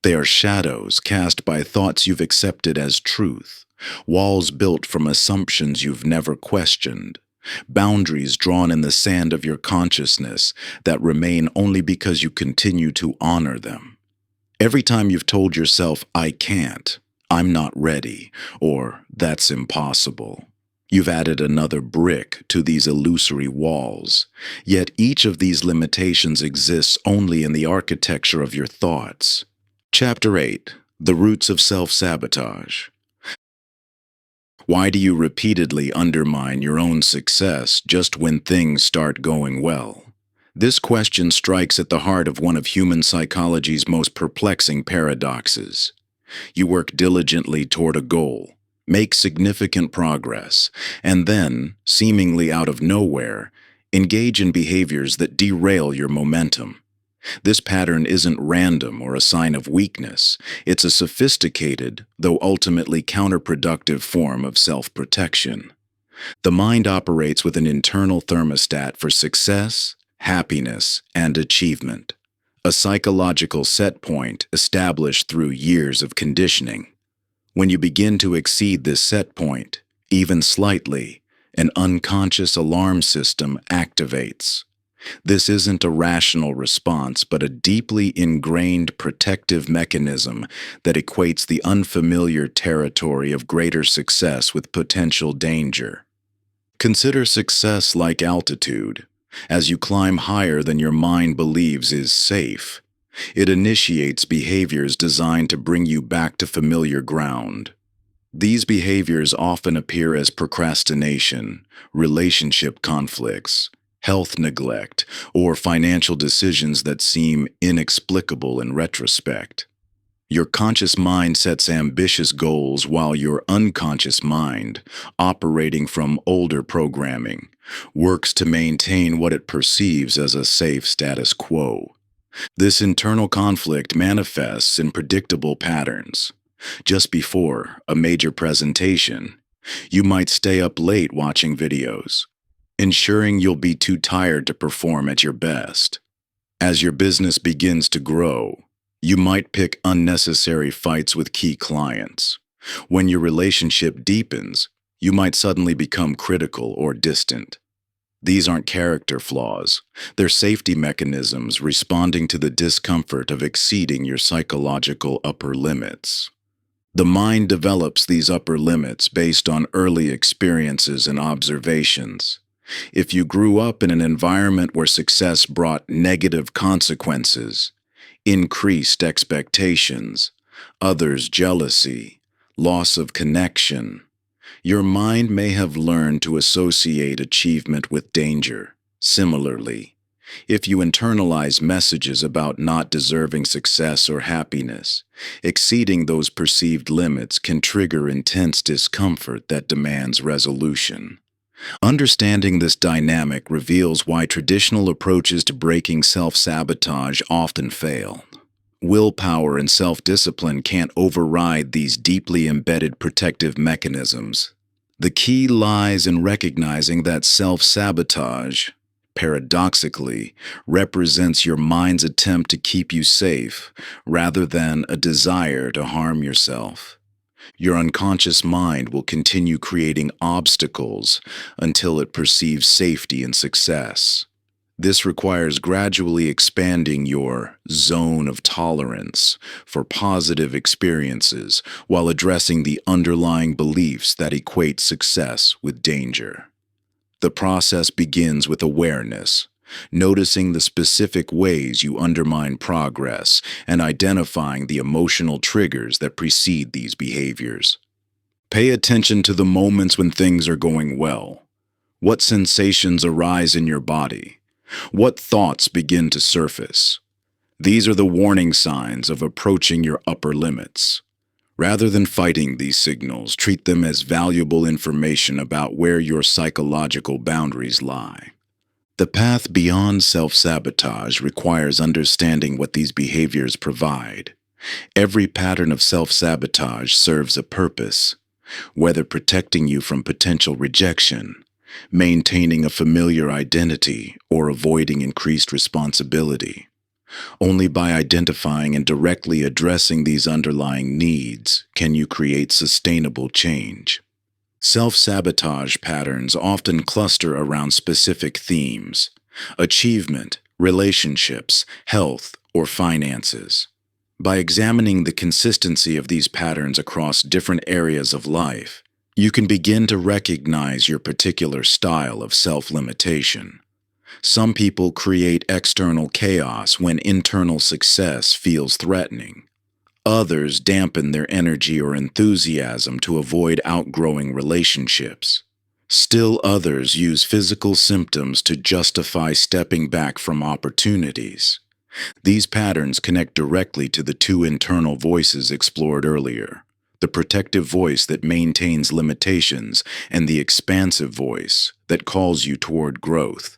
They are shadows cast by thoughts you've accepted as truth, walls built from assumptions you've never questioned, boundaries drawn in the sand of your consciousness that remain only because you continue to honor them. Every time you've told yourself, "I can't," "I'm not ready," or "that's impossible," you've added another brick to these illusory walls. Yet each of these limitations exists only in the architecture of your thoughts. Chapter 8. The Roots of Self-Sabotage. Why do you repeatedly undermine your own success just when things start going well? This question strikes at the heart of one of human psychology's most perplexing paradoxes. You work diligently toward a goal, make significant progress, and then, seemingly out of nowhere, engage in behaviors that derail your momentum. This pattern isn't random or a sign of weakness. It's a sophisticated, though ultimately counterproductive form of self-protection. The mind operates with an internal thermostat for success, happiness, and achievement, a psychological set point established through years of conditioning. When you begin to exceed this set point, even slightly, an unconscious alarm system activates. This isn't a rational response, but a deeply ingrained protective mechanism that equates the unfamiliar territory of greater success with potential danger. Consider success like altitude. As you climb higher than your mind believes is safe, it initiates behaviors designed to bring you back to familiar ground. These behaviors often appear as procrastination, relationship conflicts, health neglect, or financial decisions that seem inexplicable in retrospect. Your conscious mind sets ambitious goals while your unconscious mind, operating from older programming, works to maintain what it perceives as a safe status quo. This internal conflict manifests in predictable patterns. Just before a major presentation, you might stay up late watching videos, ensuring you'll be too tired to perform at your best. As your business begins to grow, you might pick unnecessary fights with key clients. When your relationship deepens, you might suddenly become critical or distant. These aren't character flaws. They're safety mechanisms responding to the discomfort of exceeding your psychological upper limits. The mind develops these upper limits based on early experiences and observations. If you grew up in an environment where success brought negative consequences, increased expectations, others' jealousy, loss of connection, your mind may have learned to associate achievement with danger. Similarly, if you internalize messages about not deserving success or happiness, exceeding those perceived limits can trigger intense discomfort that demands resolution. Understanding this dynamic reveals why traditional approaches to breaking self-sabotage often fail. Willpower and self-discipline can't override these deeply embedded protective mechanisms. The key lies in recognizing that self-sabotage, paradoxically, represents your mind's attempt to keep you safe rather than a desire to harm yourself. Your unconscious mind will continue creating obstacles until it perceives safety and success. This requires gradually expanding your zone of tolerance for positive experiences while addressing the underlying beliefs that equate success with danger. The process begins with awareness, noticing the specific ways you undermine progress and identifying the emotional triggers that precede these behaviors. Pay attention to the moments when things are going well. What sensations arise in your body? What thoughts begin to surface? These are the warning signs of approaching your upper limits. Rather than fighting these signals, treat them as valuable information about where your psychological boundaries lie. The path beyond self-sabotage requires understanding what these behaviors provide. Every pattern of self-sabotage serves a purpose, whether protecting you from potential rejection, maintaining a familiar identity, or avoiding increased responsibility. Only by identifying and directly addressing these underlying needs can you create sustainable change. Self-sabotage patterns often cluster around specific themes: achievement, relationships, health, or finances. By examining the consistency of these patterns across different areas of life, you can begin to recognize your particular style of self-limitation. Some people create external chaos when internal success feels threatening. Others dampen their energy or enthusiasm to avoid outgrowing relationships. Still others use physical symptoms to justify stepping back from opportunities. These patterns connect directly to the two internal voices explored earlier: the protective voice that maintains limitations and the expansive voice that calls you toward growth.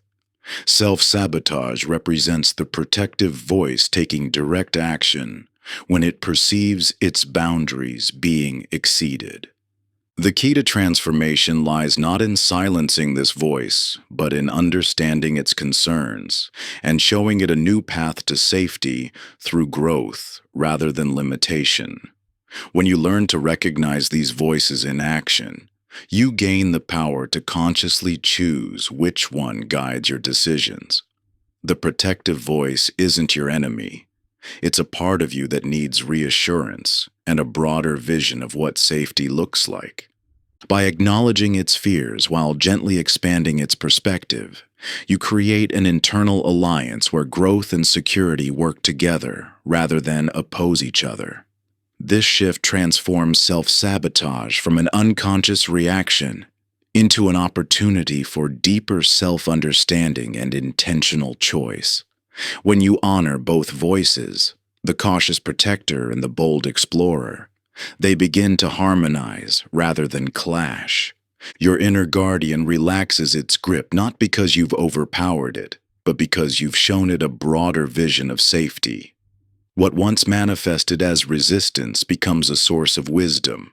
Self-sabotage represents the protective voice taking direct action when it perceives its boundaries being exceeded. The key to transformation lies not in silencing this voice, but in understanding its concerns and showing it a new path to safety through growth rather than limitation. When you learn to recognize these voices in action, you gain the power to consciously choose which one guides your decisions. The protective voice isn't your enemy. It's a part of you that needs reassurance and a broader vision of what safety looks like. By acknowledging its fears while gently expanding its perspective, you create an internal alliance where growth and security work together rather than oppose each other. This shift transforms self-sabotage from an unconscious reaction into an opportunity for deeper self-understanding and intentional choice. When you honor both voices, the cautious protector and the bold explorer, they begin to harmonize rather than clash. Your inner guardian relaxes its grip not because you've overpowered it, but because you've shown it a broader vision of safety. What once manifested as resistance becomes a source of wisdom,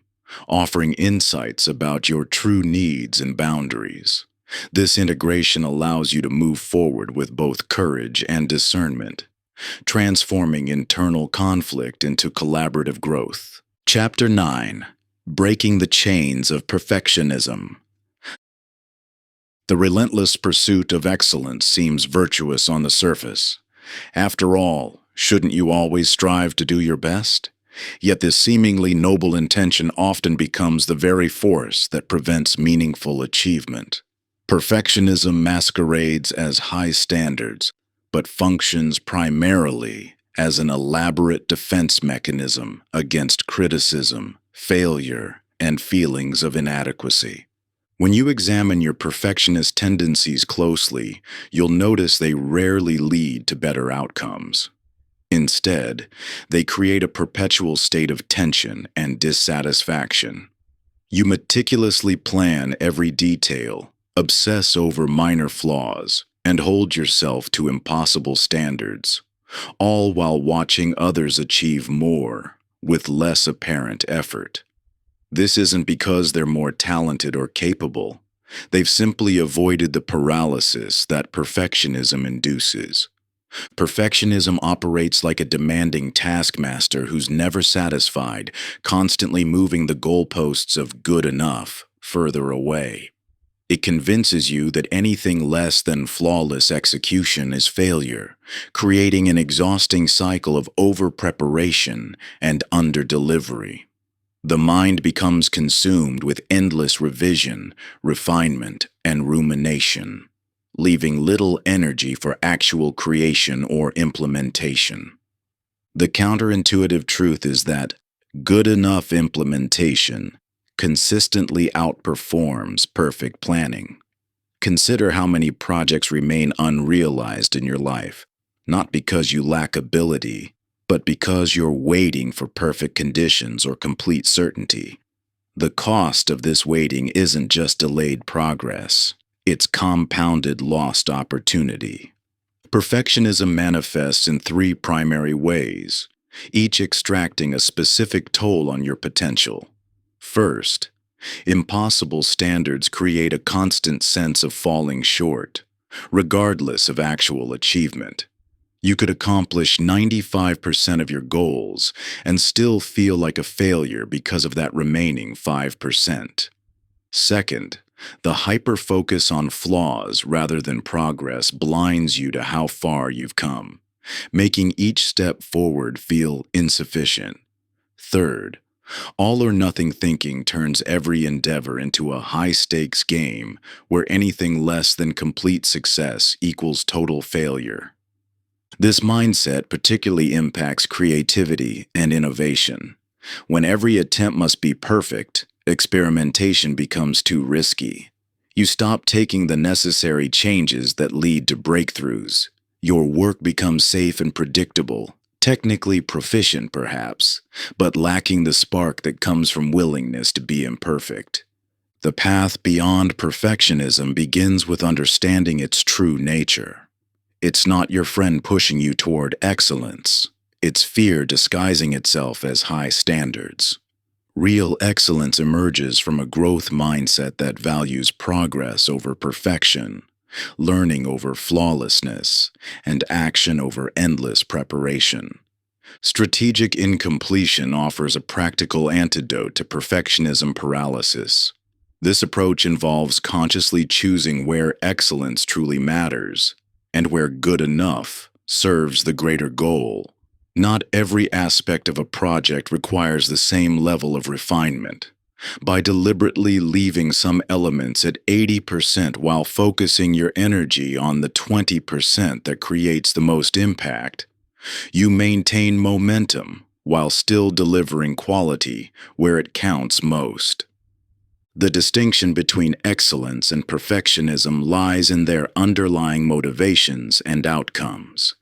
offering insights about your true needs and boundaries. This integration allows you to move forward with both courage and discernment, transforming internal conflict into collaborative growth. Chapter 9: Breaking the Chains of Perfectionism. The relentless pursuit of excellence seems virtuous on the surface. After all, shouldn't you always strive to do your best? Yet this seemingly noble intention often becomes the very force that prevents meaningful achievement. Perfectionism masquerades as high standards, but functions primarily as an elaborate defense mechanism against criticism, failure, and feelings of inadequacy. When you examine your perfectionist tendencies closely, you'll notice they rarely lead to better outcomes. Instead, they create a perpetual state of tension and dissatisfaction. You meticulously plan every detail, obsess over minor flaws, and hold yourself to impossible standards, all while watching others achieve more with less apparent effort. This isn't because they're more talented or capable. They've simply avoided the paralysis that perfectionism induces. Perfectionism operates like a demanding taskmaster who's never satisfied, constantly moving the goalposts of good enough further away. It convinces you that anything less than flawless execution is failure, creating an exhausting cycle of over-preparation and under-delivery. The mind becomes consumed with endless revision, refinement, and rumination, leaving little energy for actual creation or implementation. The counterintuitive truth is that good enough implementation consistently outperforms perfect planning. Consider how many projects remain unrealized in your life, not because you lack ability, but because you're waiting for perfect conditions or complete certainty. The cost of this waiting isn't just delayed progress, it's compounded lost opportunity. Perfectionism manifests in three primary ways, each extracting a specific toll on your potential. First, impossible standards create a constant sense of falling short, regardless of actual achievement. You could accomplish 95% of your goals and still feel like a failure because of that remaining 5%. Second, the hyper-focus on flaws rather than progress blinds you to how far you've come, making each step forward feel insufficient. Third, all-or-nothing thinking turns every endeavor into a high-stakes game where anything less than complete success equals total failure. This mindset particularly impacts creativity and innovation. When every attempt must be perfect, experimentation becomes too risky. You stop taking the necessary changes that lead to breakthroughs. Your work becomes safe and predictable, technically proficient perhaps, but lacking the spark that comes from willingness to be imperfect. The path beyond perfectionism begins with understanding its true nature. It's not your friend pushing you toward excellence. It's fear disguising itself as high standards. Real excellence emerges from a growth mindset that values progress over perfection, learning over flawlessness, and action over endless preparation. Strategic incompletion offers a practical antidote to perfectionism paralysis. This approach involves consciously choosing where excellence truly matters, and where good enough serves the greater goal. Not every aspect of a project requires the same level of refinement. By deliberately leaving some elements at 80% while focusing your energy on the 20% that creates the most impact, you maintain momentum while still delivering quality where it counts most. The distinction between excellence and perfectionism lies in their underlying motivations and outcomes.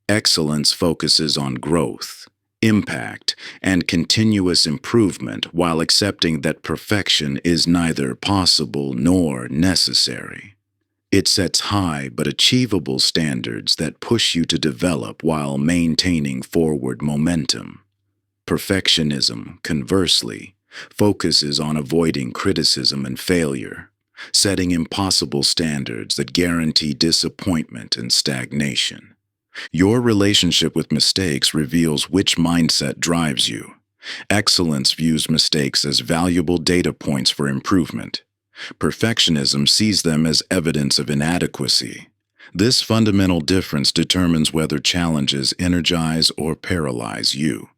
Excellence focuses on growth, impact, and continuous improvement while accepting that perfection is neither possible nor necessary. It sets high but achievable standards that push you to develop while maintaining forward momentum. Perfectionism, conversely, focuses on avoiding criticism and failure, setting impossible standards that guarantee disappointment and stagnation. Your relationship with mistakes reveals which mindset drives you. Excellence views mistakes as valuable data points for improvement. Perfectionism sees them as evidence of inadequacy. This fundamental difference determines whether challenges energize or paralyze you.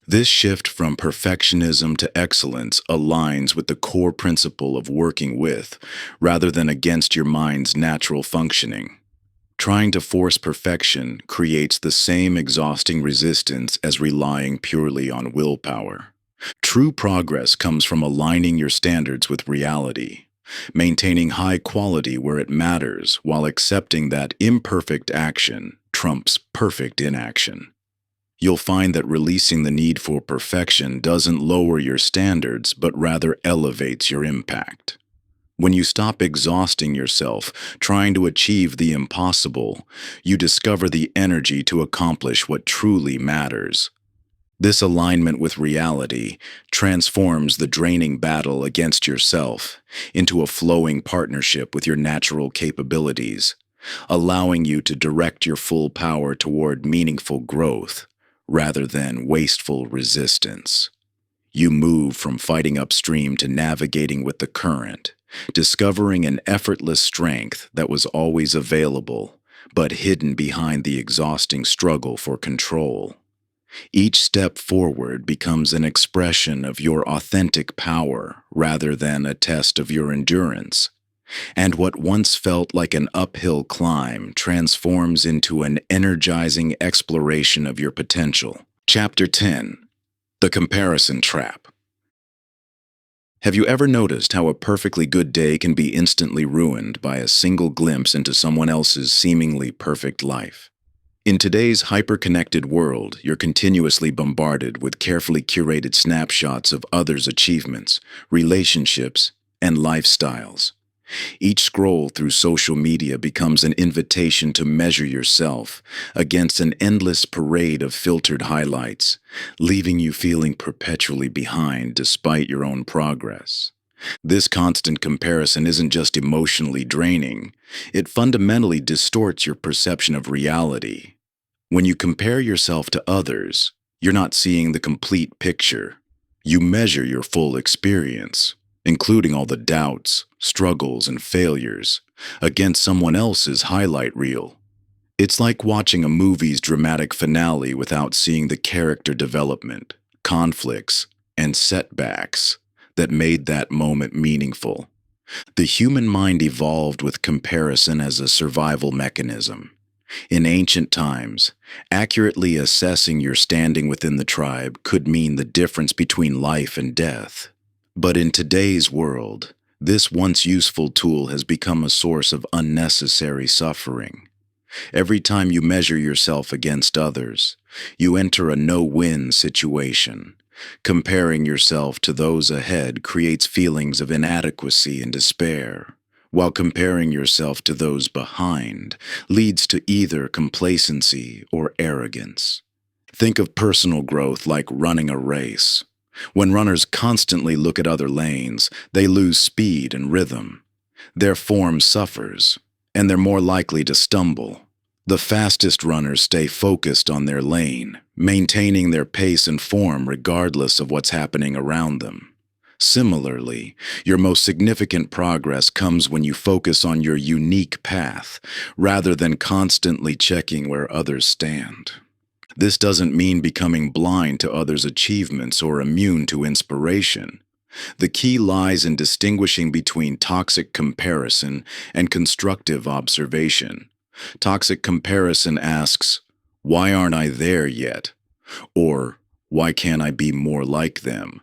This shift from perfectionism to excellence aligns with the core principle of working with, rather than against your mind's natural functioning. Trying to force perfection creates the same exhausting resistance as relying purely on willpower. True progress comes from aligning your standards with reality, maintaining high quality where it matters while accepting that imperfect action trumps perfect inaction. You'll find that releasing the need for perfection doesn't lower your standards, but rather elevates your impact. When you stop exhausting yourself trying to achieve the impossible, you discover the energy to accomplish what truly matters. This alignment with reality transforms the draining battle against yourself into a flowing partnership with your natural capabilities, allowing you to direct your full power toward meaningful growth rather than wasteful resistance. You move from fighting upstream to navigating with the current, discovering an effortless strength that was always available, but hidden behind the exhausting struggle for control. Each step forward becomes an expression of your authentic power rather than a test of your endurance. And what once felt like an uphill climb transforms into an energizing exploration of your potential. Chapter 10. The Comparison Trap. Have you ever noticed how a perfectly good day can be instantly ruined by a single glimpse into someone else's seemingly perfect life? In today's hyper-connected world, you're continuously bombarded with carefully curated snapshots of others' achievements, relationships, and lifestyles. Each scroll through social media becomes an invitation to measure yourself against an endless parade of filtered highlights, leaving you feeling perpetually behind despite your own progress. This constant comparison isn't just emotionally draining, it fundamentally distorts your perception of reality. When you compare yourself to others, you're not seeing the complete picture. You measure your full experience, including all the doubts, struggles, and failures, against someone else's highlight reel. It's like watching a movie's dramatic finale without seeing the character development, conflicts, and setbacks that made that moment meaningful. The human mind evolved with comparison as a survival mechanism. In ancient times, accurately assessing your standing within the tribe could mean the difference between life and death. But in today's world, this once useful tool has become a source of unnecessary suffering. Every time you measure yourself against others, you enter a no-win situation. Comparing yourself to those ahead creates feelings of inadequacy and despair, while comparing yourself to those behind leads to either complacency or arrogance. Think of personal growth like running a race. When runners constantly look at other lanes, they lose speed and rhythm. Their form suffers, and they're more likely to stumble. The fastest runners stay focused on their lane, maintaining their pace and form regardless of what's happening around them. Similarly, your most significant progress comes when you focus on your unique path, rather than constantly checking where others stand. This doesn't mean becoming blind to others' achievements or immune to inspiration. The key lies in distinguishing between toxic comparison and constructive observation. Toxic comparison asks, "Why aren't I there yet?" Or, "Why can't I be more like them?"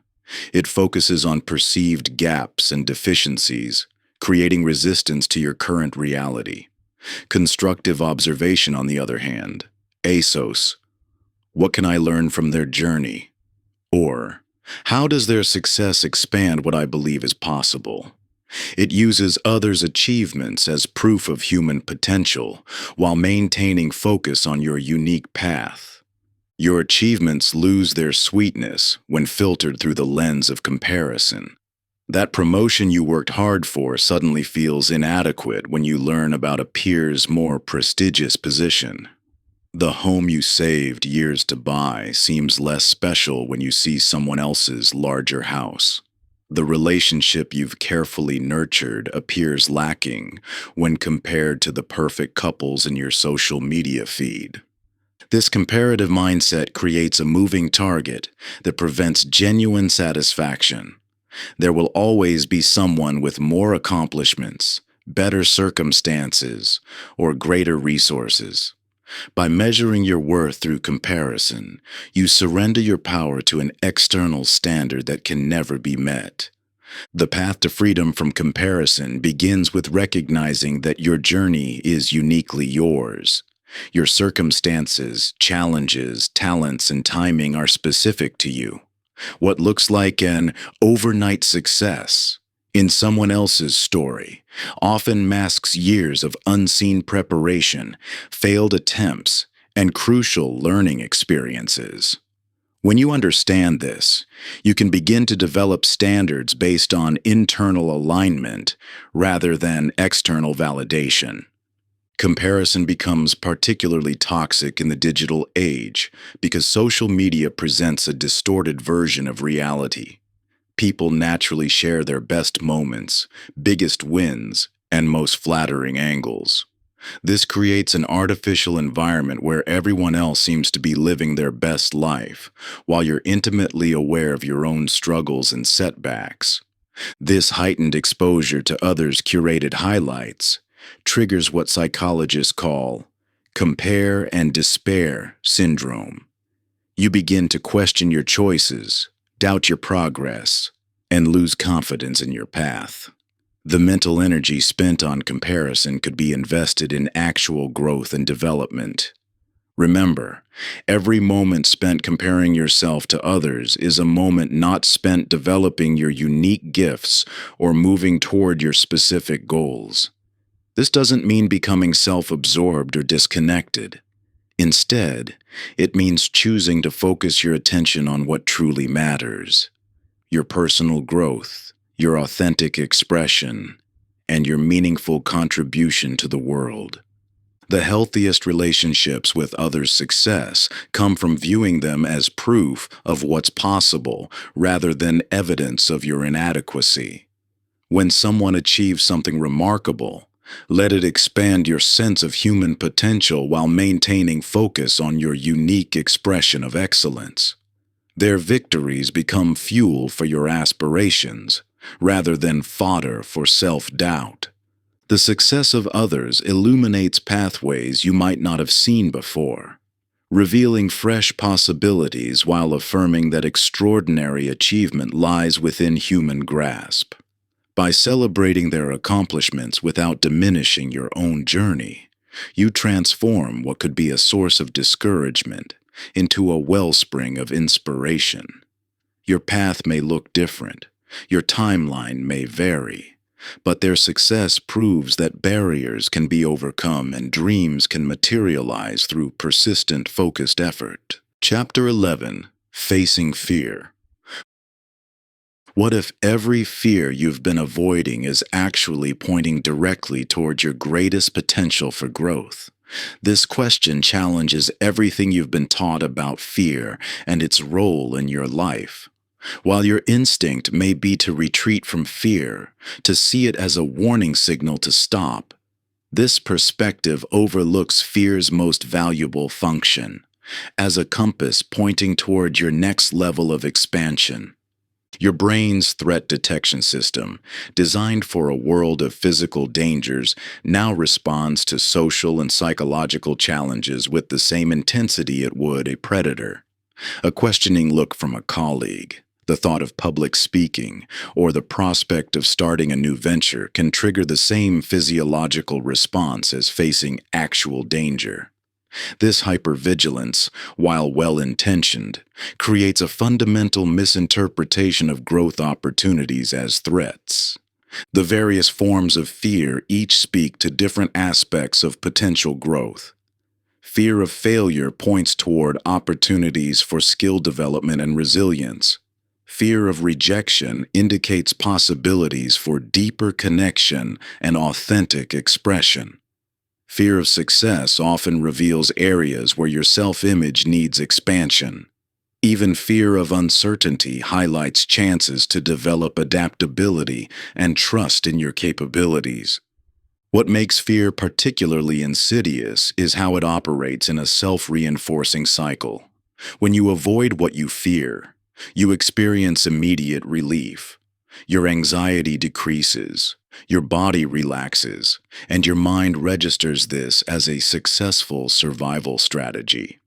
It focuses on perceived gaps and deficiencies, creating resistance to your current reality. Constructive observation, on the other hand, ASOS, what can I learn from their journey? Or, how does their success expand what I believe is possible? It uses others' achievements as proof of human potential while maintaining focus on your unique path. Your achievements lose their sweetness when filtered through the lens of comparison. That promotion you worked hard for suddenly feels inadequate when you learn about a peer's more prestigious position. The home you saved years to buy seems less special when you see someone else's larger house. The relationship you've carefully nurtured appears lacking when compared to the perfect couples in your social media feed. This comparative mindset creates a moving target that prevents genuine satisfaction. There will always be someone with more accomplishments, better circumstances, or greater resources. By measuring your worth through comparison, you surrender your power to an external standard that can never be met. The path to freedom from comparison begins with recognizing that your journey is uniquely yours. Your circumstances, challenges, talents, and timing are specific to you. What looks like an overnight success in someone else's story often masks years of unseen preparation, failed attempts, and crucial learning experiences. When you understand this, you can begin to develop standards based on internal alignment rather than external validation. Comparison becomes particularly toxic in the digital age because social media presents a distorted version of reality. People naturally share their best moments, biggest wins, and most flattering angles. This creates an artificial environment where everyone else seems to be living their best life, while you're intimately aware of your own struggles and setbacks. This heightened exposure to others' curated highlights triggers what psychologists call compare and despair syndrome. You begin to question your choices, doubt your progress, and lose confidence in your path. The mental energy spent on comparison could be invested in actual growth and development. Remember, every moment spent comparing yourself to others is a moment not spent developing your unique gifts or moving toward your specific goals. This doesn't mean becoming self-absorbed or disconnected. Instead, it means choosing to focus your attention on what truly matters: your personal growth, your authentic expression, and your meaningful contribution to the world. The healthiest relationships with others' success come from viewing them as proof of what's possible rather than evidence of your inadequacy. When someone achieves something remarkable, let it expand your sense of human potential while maintaining focus on your unique expression of excellence. Their victories become fuel for your aspirations, rather than fodder for self-doubt. The success of others illuminates pathways you might not have seen before, revealing fresh possibilities while affirming that extraordinary achievement lies within human grasp. By celebrating their accomplishments without diminishing your own journey, you transform what could be a source of discouragement into a wellspring of inspiration. Your path may look different, your timeline may vary, but their success proves that barriers can be overcome and dreams can materialize through persistent, focused effort. Chapter 11: Facing Fear. What if every fear you've been avoiding is actually pointing directly towards your greatest potential for growth? This question challenges everything you've been taught about fear and its role in your life. While your instinct may be to retreat from fear, to see it as a warning signal to stop, this perspective overlooks fear's most valuable function, as a compass pointing toward your next level of expansion. Your brain's threat detection system, designed for a world of physical dangers, now responds to social and psychological challenges with the same intensity it would a predator. A questioning look from a colleague, The thought of public speaking or the prospect of starting a new venture can trigger the same physiological response as facing actual danger. This hypervigilance, while well-intentioned, creates a fundamental misinterpretation of growth opportunities as threats. The various forms of fear each speak to different aspects of potential growth. Fear of failure points toward opportunities for skill development and resilience. Fear of rejection indicates possibilities for deeper connection and authentic expression. Fear of success often reveals areas where your self-image needs expansion. Even fear of uncertainty highlights chances to develop adaptability and trust in your capabilities. What makes fear particularly insidious is how it operates in a self-reinforcing cycle. When you avoid what you fear, you experience immediate relief. Your anxiety decreases, your body relaxes, and your mind registers this as a successful survival strategy.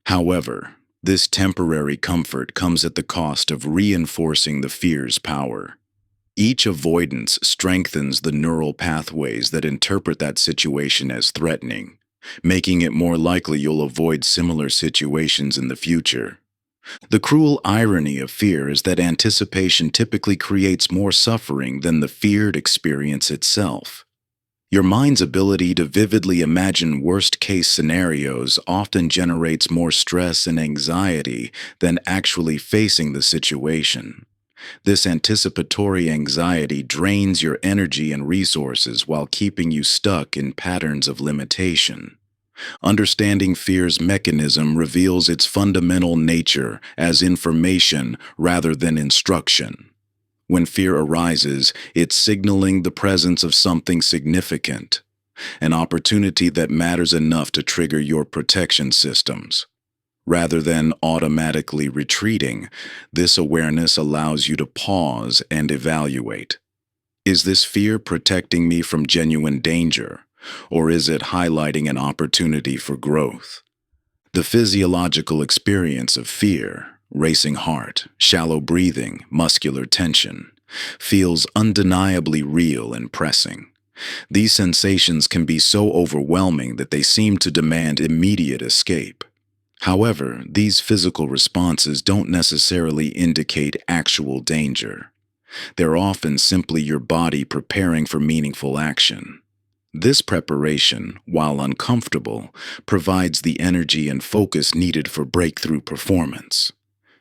However, this temporary comfort comes at the cost of reinforcing the fear's power. Each avoidance strengthens the neural pathways that interpret that situation as threatening, making it more likely you'll avoid similar situations in the future. The cruel irony of fear is that anticipation typically creates more suffering than the feared experience itself. Your mind's ability to vividly imagine worst-case scenarios often generates more stress and anxiety than actually facing the situation. This anticipatory anxiety drains your energy and resources while keeping you stuck in patterns of limitation. Understanding fear's mechanism reveals its fundamental nature as information rather than instruction. When fear arises, it's signaling the presence of something significant, an opportunity that matters enough to trigger your protection systems. Rather than automatically retreating, this awareness allows you to pause and evaluate. Is this fear protecting me from genuine danger, or is it highlighting an opportunity for growth? The physiological experience of fear, racing heart, shallow breathing, muscular tension, feels undeniably real and pressing. These sensations can be so overwhelming that they seem to demand immediate escape. However, these physical responses don't necessarily indicate actual danger. They're often simply your body preparing for meaningful action. This preparation, while uncomfortable, provides the energy and focus needed for breakthrough performance.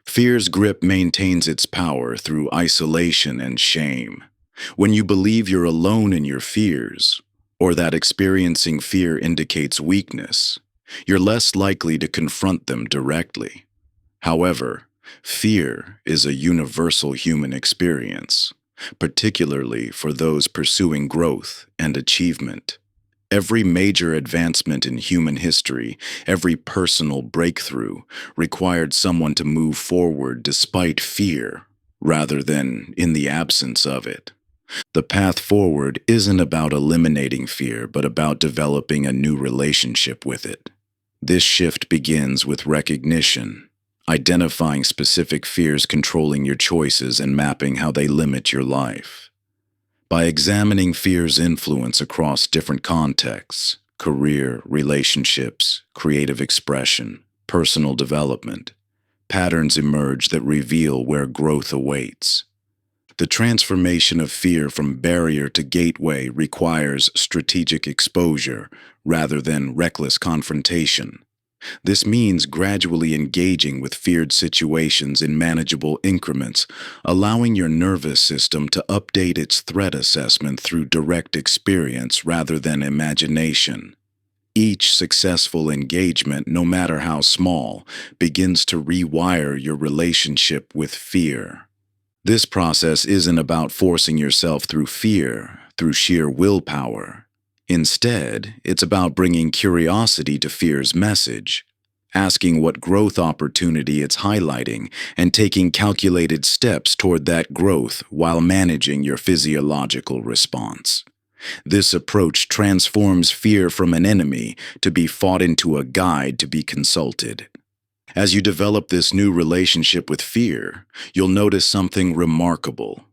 Fear's grip maintains its power through isolation and shame. When you believe you're alone in your fears, or that experiencing fear indicates weakness, you're less likely to confront them directly. However, fear is a universal human experience, particularly for those pursuing growth and achievement. Every major advancement in human history, every personal breakthrough, required someone to move forward despite fear, rather than in the absence of it. The path forward isn't about eliminating fear, but about developing a new relationship with it. This shift begins with recognition, identifying specific fears controlling your choices and mapping how they limit your life. By examining fear's influence across different contexts, career, relationships, creative expression, personal development, patterns emerge that reveal where growth awaits. The transformation of fear from barrier to gateway requires strategic exposure rather than reckless confrontation. This means gradually engaging with feared situations in manageable increments, allowing your nervous system to update its threat assessment through direct experience rather than imagination. Each successful engagement, no matter how small, begins to rewire your relationship with fear. This process isn't about forcing yourself through fear, through sheer willpower. Instead, it's about bringing curiosity to fear's message, asking what growth opportunity it's highlighting, and taking calculated steps toward that growth while managing your physiological response. This approach transforms fear from an enemy to be fought into a guide to be consulted. As you develop this new relationship with fear, you'll notice something remarkable.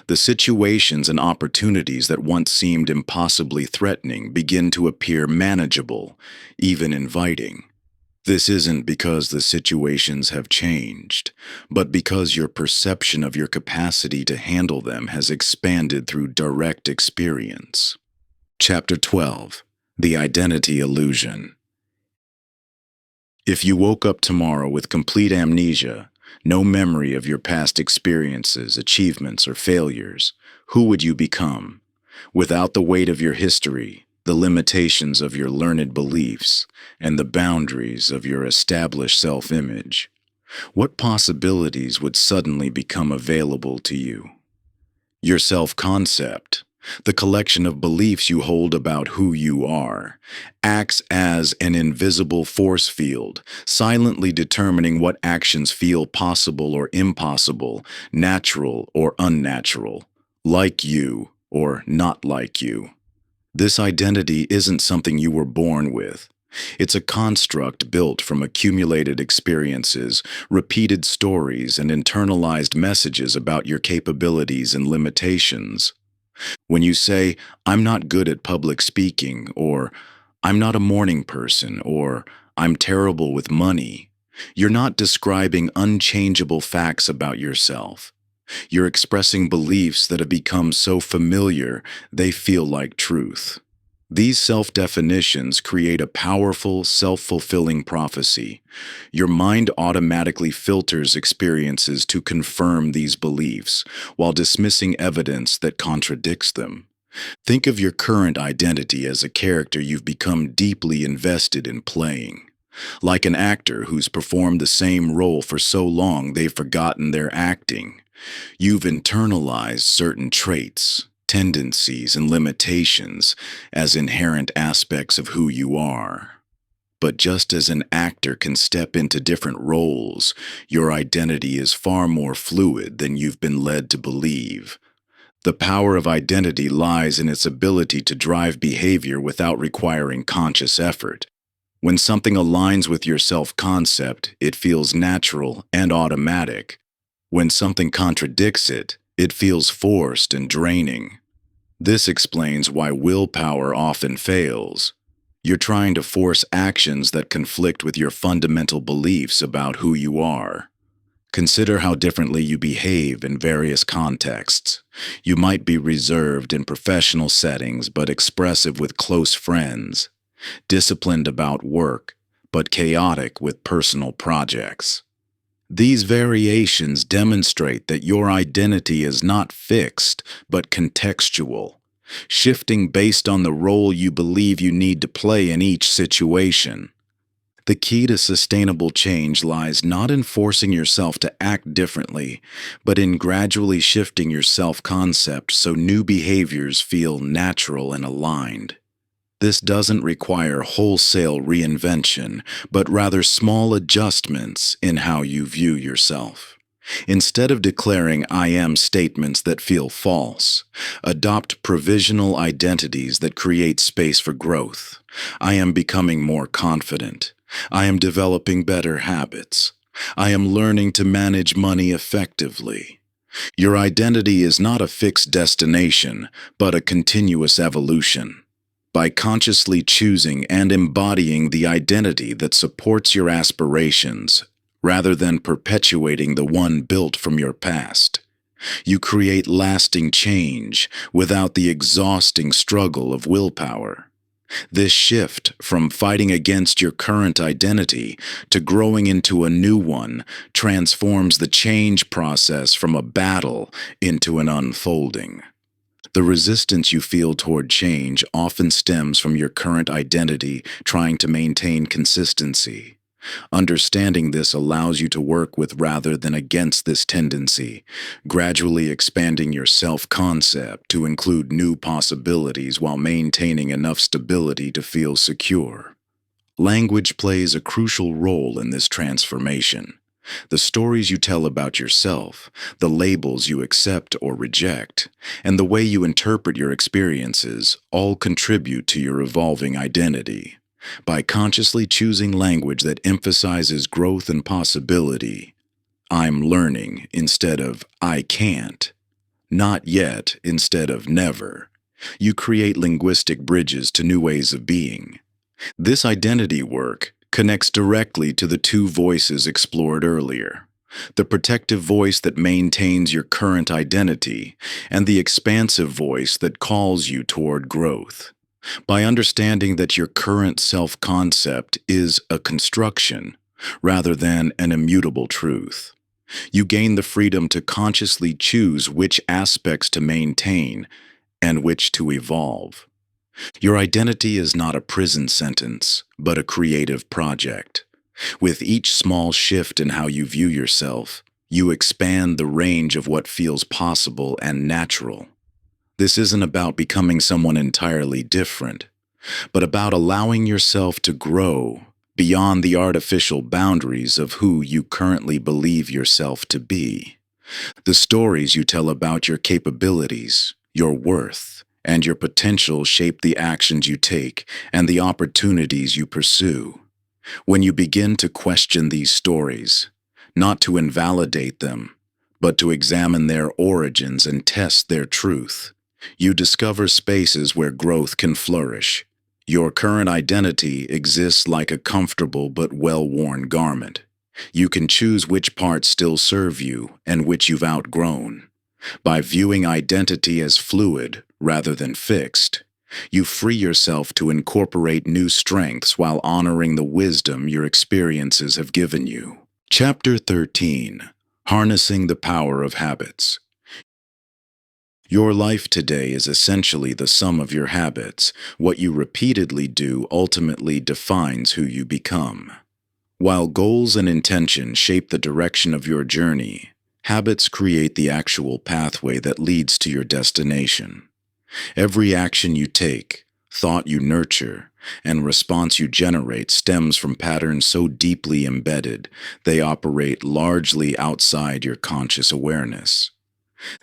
The situations and opportunities that once seemed impossibly threatening begin to appear manageable, even inviting. This isn't because the situations have changed, but because your perception of your capacity to handle them has expanded through direct experience. Chapter 12: The Identity Illusion. If you woke up tomorrow with complete amnesia, no memory of your past experiences, achievements, or failures, who would you become? Without the weight of your history, the limitations of your learned beliefs, and the boundaries of your established self-image, what possibilities would suddenly become available to you? Your self-concept, the collection of beliefs you hold about who you are, acts as an invisible force field, silently determining what actions feel possible or impossible, natural or unnatural, like you or not like you. This identity isn't something you were born with. It's a construct built from accumulated experiences, repeated stories, and internalized messages about your capabilities and limitations. When you say, "I'm not good at public speaking," or "I'm not a morning person," or "I'm terrible with money," you're not describing unchangeable facts about yourself. You're expressing beliefs that have become so familiar they feel like truth. These self-definitions create a powerful, self-fulfilling prophecy. Your mind automatically filters experiences to confirm these beliefs, while dismissing evidence that contradicts them. Think of your current identity as a character you've become deeply invested in playing. Like an actor who's performed the same role for so long they've forgotten their acting. You've internalized certain traits, tendencies, and limitations as inherent aspects of who you are. But just as an actor can step into different roles, your identity is far more fluid than you've been led to believe. The power of identity lies in its ability to drive behavior without requiring conscious effort. When something aligns with your self-concept, it feels natural and automatic. When something contradicts it, it feels forced and draining. This explains why willpower often fails. You're trying to force actions that conflict with your fundamental beliefs about who you are. Consider how differently you behave in various contexts. You might be reserved in professional settings but expressive with close friends, disciplined about work but chaotic with personal projects. These variations demonstrate that your identity is not fixed, but contextual, shifting based on the role you believe you need to play in each situation. The key to sustainable change lies not in forcing yourself to act differently, but in gradually shifting your self-concept so new behaviors feel natural and aligned. This doesn't require wholesale reinvention, but rather small adjustments in how you view yourself. Instead of declaring "I am" statements that feel false, adopt provisional identities that create space for growth. I am becoming more confident. I am developing better habits. I am learning to manage money effectively. Your identity is not a fixed destination, but a continuous evolution. By consciously choosing and embodying the identity that supports your aspirations, rather than perpetuating the one built from your past, you create lasting change without the exhausting struggle of willpower. This shift from fighting against your current identity to growing into a new one transforms the change process from a battle into an unfolding. The resistance you feel toward change often stems from your current identity trying to maintain consistency. Understanding this allows you to work with rather than against this tendency, gradually expanding your self-concept to include new possibilities while maintaining enough stability to feel secure. Language plays a crucial role in this transformation. The stories you tell about yourself, the labels you accept or reject, and the way you interpret your experiences all contribute to your evolving identity. By consciously choosing language that emphasizes growth and possibility, I'm learning instead of I can't, not yet instead of never, you create linguistic bridges to new ways of being. This identity work connects directly to the two voices explored earlier: the protective voice that maintains your current identity, and the expansive voice that calls you toward growth. By understanding that your current self-concept is a construction rather than an immutable truth, you gain the freedom to consciously choose which aspects to maintain and which to evolve. Your identity is not a prison sentence, but a creative project. With each small shift in how you view yourself, you expand the range of what feels possible and natural. This isn't about becoming someone entirely different, but about allowing yourself to grow beyond the artificial boundaries of who you currently believe yourself to be. The stories you tell about your capabilities, your worth, and your potential shape the actions you take and the opportunities you pursue. When you begin to question these stories, not to invalidate them, but to examine their origins and test their truth, you discover spaces where growth can flourish. Your current identity exists like a comfortable but well-worn garment. You can choose which parts still serve you and which you've outgrown. By viewing identity as fluid rather than fixed, you free yourself to incorporate new strengths while honoring the wisdom your experiences have given you. Chapter 13: Harnessing the Power of Habits. Your life today is essentially the sum of your habits. What you repeatedly do ultimately defines who you become. While goals and intentions shape the direction of your journey, habits create the actual pathway that leads to your destination. Every action you take, thought you nurture, and response you generate stems from patterns so deeply embedded they operate largely outside your conscious awareness.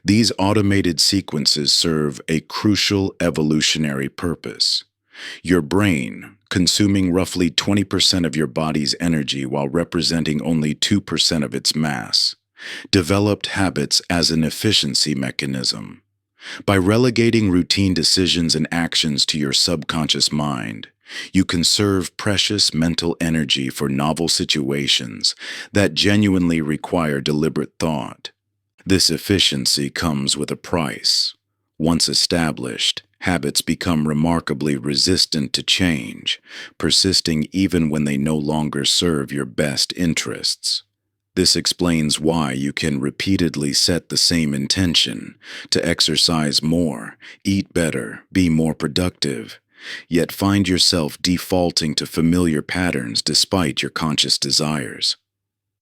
These automated sequences serve a crucial evolutionary purpose. Your brain, consuming roughly 20% of your body's energy while representing only 2% of its mass, developed habits as an efficiency mechanism. By relegating routine decisions and actions to your subconscious mind, you conserve precious mental energy for novel situations that genuinely require deliberate thought. This efficiency comes with a price. Once established, habits become remarkably resistant to change, persisting even when they no longer serve your best interests. This explains why you can repeatedly set the same intention to exercise more, eat better, be more productive, yet find yourself defaulting to familiar patterns despite your conscious desires.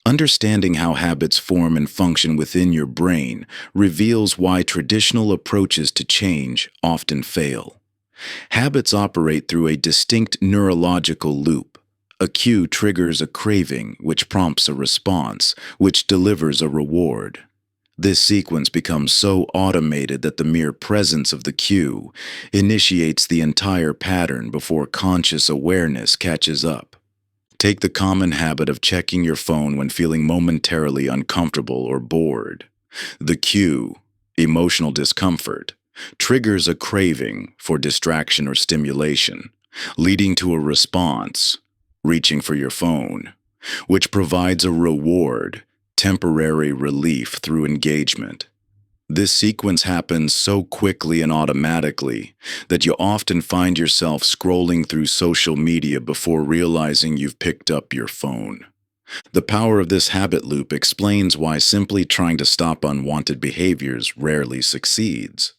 Understanding how habits form and function within your brain reveals why traditional approaches to change often fail. Habits operate through a distinct neurological loop. A cue triggers a craving, which prompts a response, which delivers a reward. This sequence becomes so automated that the mere presence of the cue initiates the entire pattern before conscious awareness catches up. Take the common habit of checking your phone when feeling momentarily uncomfortable or bored. The cue, emotional discomfort, triggers a craving for distraction or stimulation, leading to a response, reaching for your phone, which provides a reward, temporary relief through engagement. This sequence happens so quickly and automatically that you often find yourself scrolling through social media before realizing you've picked up your phone. The power of this habit loop explains why simply trying to stop unwanted behaviors rarely succeeds.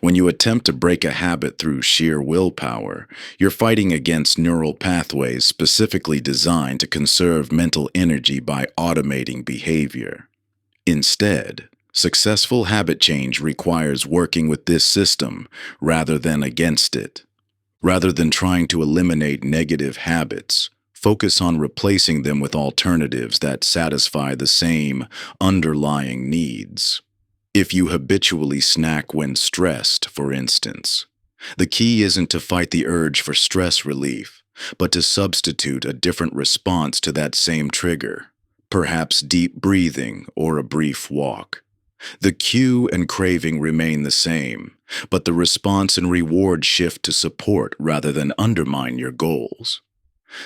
When you attempt to break a habit through sheer willpower, you're fighting against neural pathways specifically designed to conserve mental energy by automating behavior. Instead, successful habit change requires working with this system rather than against it. Rather than trying to eliminate negative habits, focus on replacing them with alternatives that satisfy the same underlying needs. If you habitually snack when stressed, for instance, the key isn't to fight the urge for stress relief, but to substitute a different response to that same trigger, perhaps deep breathing or a brief walk. The cue and craving remain the same, but the response and reward shift to support rather than undermine your goals.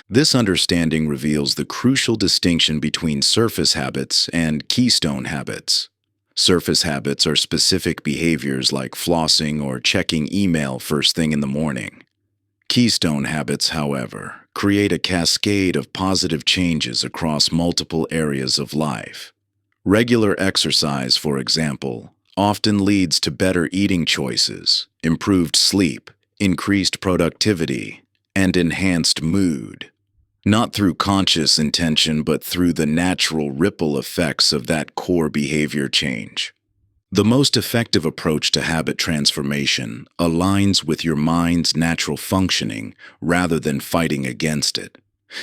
This understanding reveals the crucial distinction between surface habits and keystone habits. Surface habits are specific behaviors like flossing or checking email first thing in the morning. Keystone habits, however, create a cascade of positive changes across multiple areas of life. Regular exercise, for example, often leads to better eating choices, improved sleep, increased productivity, and enhanced mood. Not through conscious intention, but through the natural ripple effects of that core behavior change. The most effective approach to habit transformation aligns with your mind's natural functioning rather than fighting against it.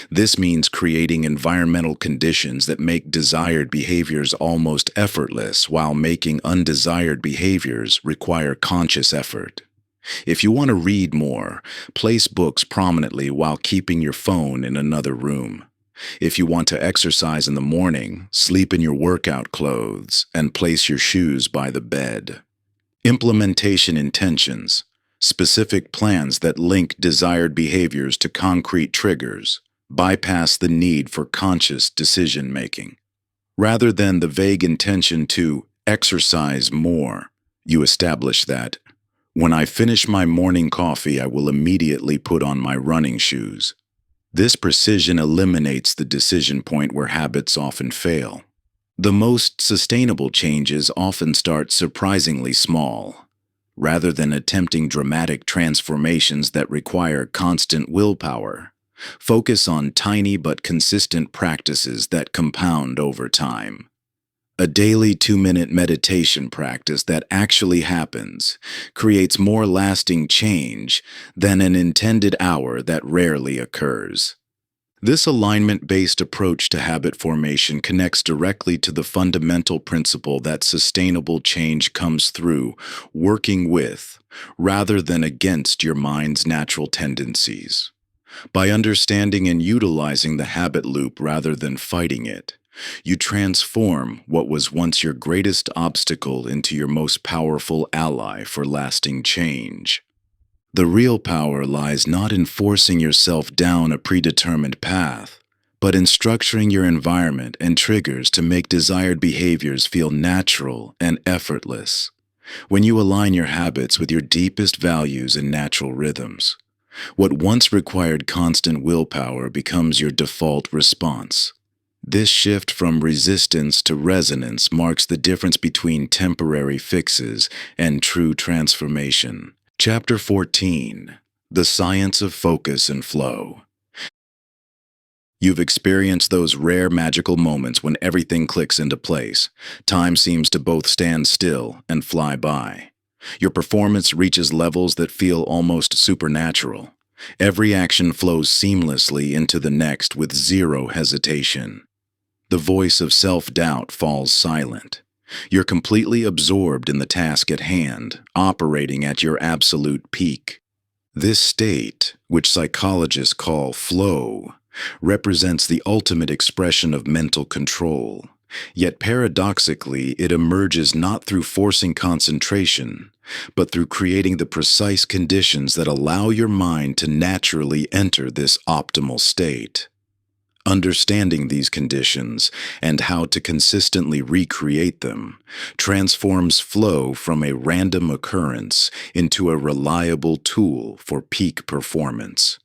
This means creating environmental conditions that make desired behaviors almost effortless while making undesired behaviors require conscious effort. If you want to read more, place books prominently while keeping your phone in another room. If you want to exercise in the morning, sleep in your workout clothes and place your shoes by the bed. Implementation intentions, specific plans that link desired behaviors to concrete triggers, bypass the need for conscious decision-making. Rather than the vague intention to exercise more, you establish that, when I finish my morning coffee, I will immediately put on my running shoes. This precision eliminates the decision point where habits often fail. The most sustainable changes often start surprisingly small. Rather than attempting dramatic transformations that require constant willpower, focus on tiny but consistent practices that compound over time. A daily 2-minute meditation practice that actually happens creates more lasting change than an intended hour that rarely occurs. This alignment-based approach to habit formation connects directly to the fundamental principle that sustainable change comes through working with, rather than against, your mind's natural tendencies. By understanding and utilizing the habit loop rather than fighting it, you transform what was once your greatest obstacle into your most powerful ally for lasting change. The real power lies not in forcing yourself down a predetermined path, but in structuring your environment and triggers to make desired behaviors feel natural and effortless. When you align your habits with your deepest values and natural rhythms, what once required constant willpower becomes your default response. This shift from resistance to resonance marks the difference between temporary fixes and true transformation. Chapter 14. The Science of Focus and Flow. You've experienced those rare magical moments when everything clicks into place. Time seems to both stand still and fly by. Your performance reaches levels that feel almost supernatural. Every action flows seamlessly into the next with zero hesitation. The voice of self-doubt falls silent. You're completely absorbed in the task at hand, operating at your absolute peak. This state, which psychologists call flow, represents the ultimate expression of mental control. Yet paradoxically, it emerges not through forcing concentration, but through creating the precise conditions that allow your mind to naturally enter this optimal state. Understanding these conditions and how to consistently recreate them transforms flow from a random occurrence into a reliable tool for peak performance.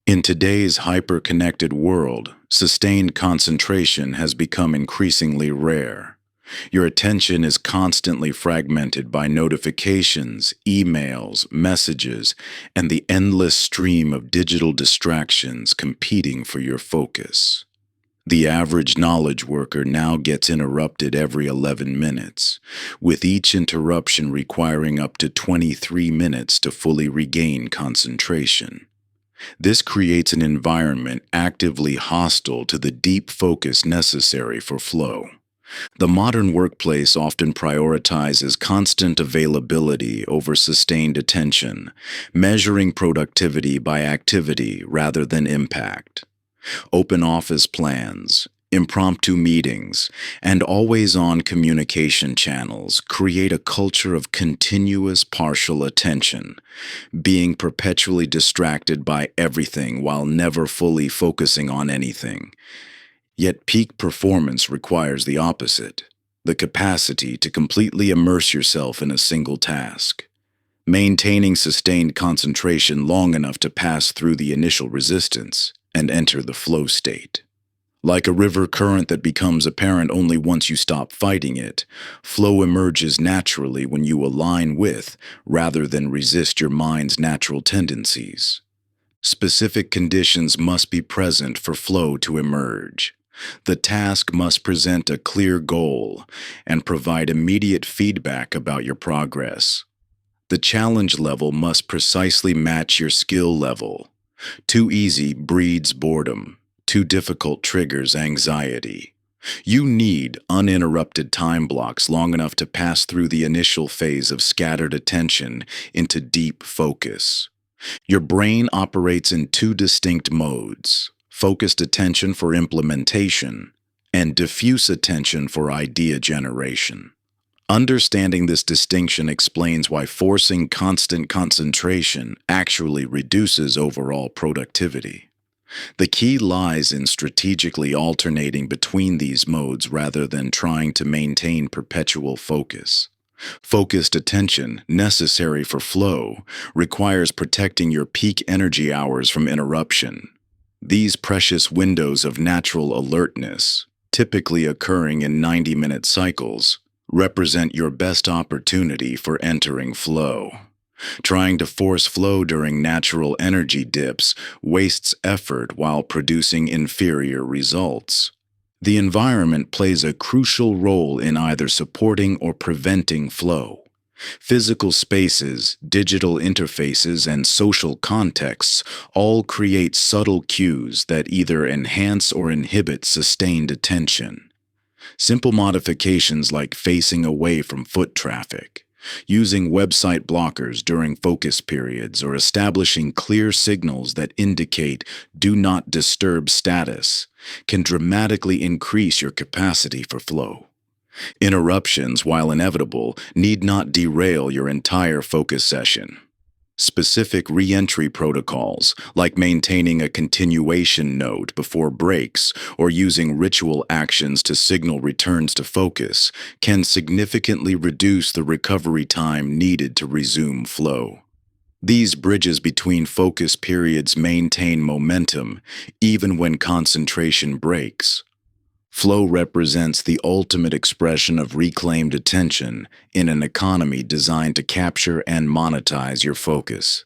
In today's hyper-connected world, sustained concentration has become increasingly rare. Your attention is constantly fragmented by notifications, emails, messages, and the endless stream of digital distractions competing for your focus. The average knowledge worker now gets interrupted every 11 minutes, with each interruption requiring up to 23 minutes to fully regain concentration. This creates an environment actively hostile to the deep focus necessary for flow. The modern workplace often prioritizes constant availability over sustained attention, measuring productivity by activity rather than impact. Open office plans, impromptu meetings, and always-on communication channels create a culture of continuous partial attention, being perpetually distracted by everything while never fully focusing on anything. Yet peak performance requires the opposite, the capacity to completely immerse yourself in a single task, maintaining sustained concentration long enough to pass through the initial resistance and enter the flow state. Like a river current that becomes apparent only once you stop fighting it, flow emerges naturally when you align with, rather than resist your mind's natural tendencies. Specific conditions must be present for flow to emerge. The task must present a clear goal and provide immediate feedback about your progress. The challenge level must precisely match your skill level. Too easy breeds boredom. Too difficult triggers anxiety. You need uninterrupted time blocks long enough to pass through the initial phase of scattered attention into deep focus. Your brain operates in two distinct modes: focused attention for implementation and diffuse attention for idea generation. Understanding this distinction explains why forcing constant concentration actually reduces overall productivity. The key lies in strategically alternating between these modes rather than trying to maintain perpetual focus. Focused attention, necessary for flow, requires protecting your peak energy hours from interruption. These precious windows of natural alertness, typically occurring in 90-minute cycles, represent your best opportunity for entering flow. Trying to force flow during natural energy dips wastes effort while producing inferior results. The environment plays a crucial role in either supporting or preventing flow. Physical spaces, digital interfaces, and social contexts all create subtle cues that either enhance or inhibit sustained attention. Simple modifications like facing away from foot traffic, using website blockers during focus periods, or establishing clear signals that indicate "do not disturb" status can dramatically increase your capacity for flow. Interruptions, while inevitable, need not derail your entire focus session. Specific re-entry protocols, like maintaining a continuation note before breaks or using ritual actions to signal returns to focus, can significantly reduce the recovery time needed to resume flow. These bridges between focus periods maintain momentum even when concentration breaks. Flow represents the ultimate expression of reclaimed attention in an economy designed to capture and monetize your focus.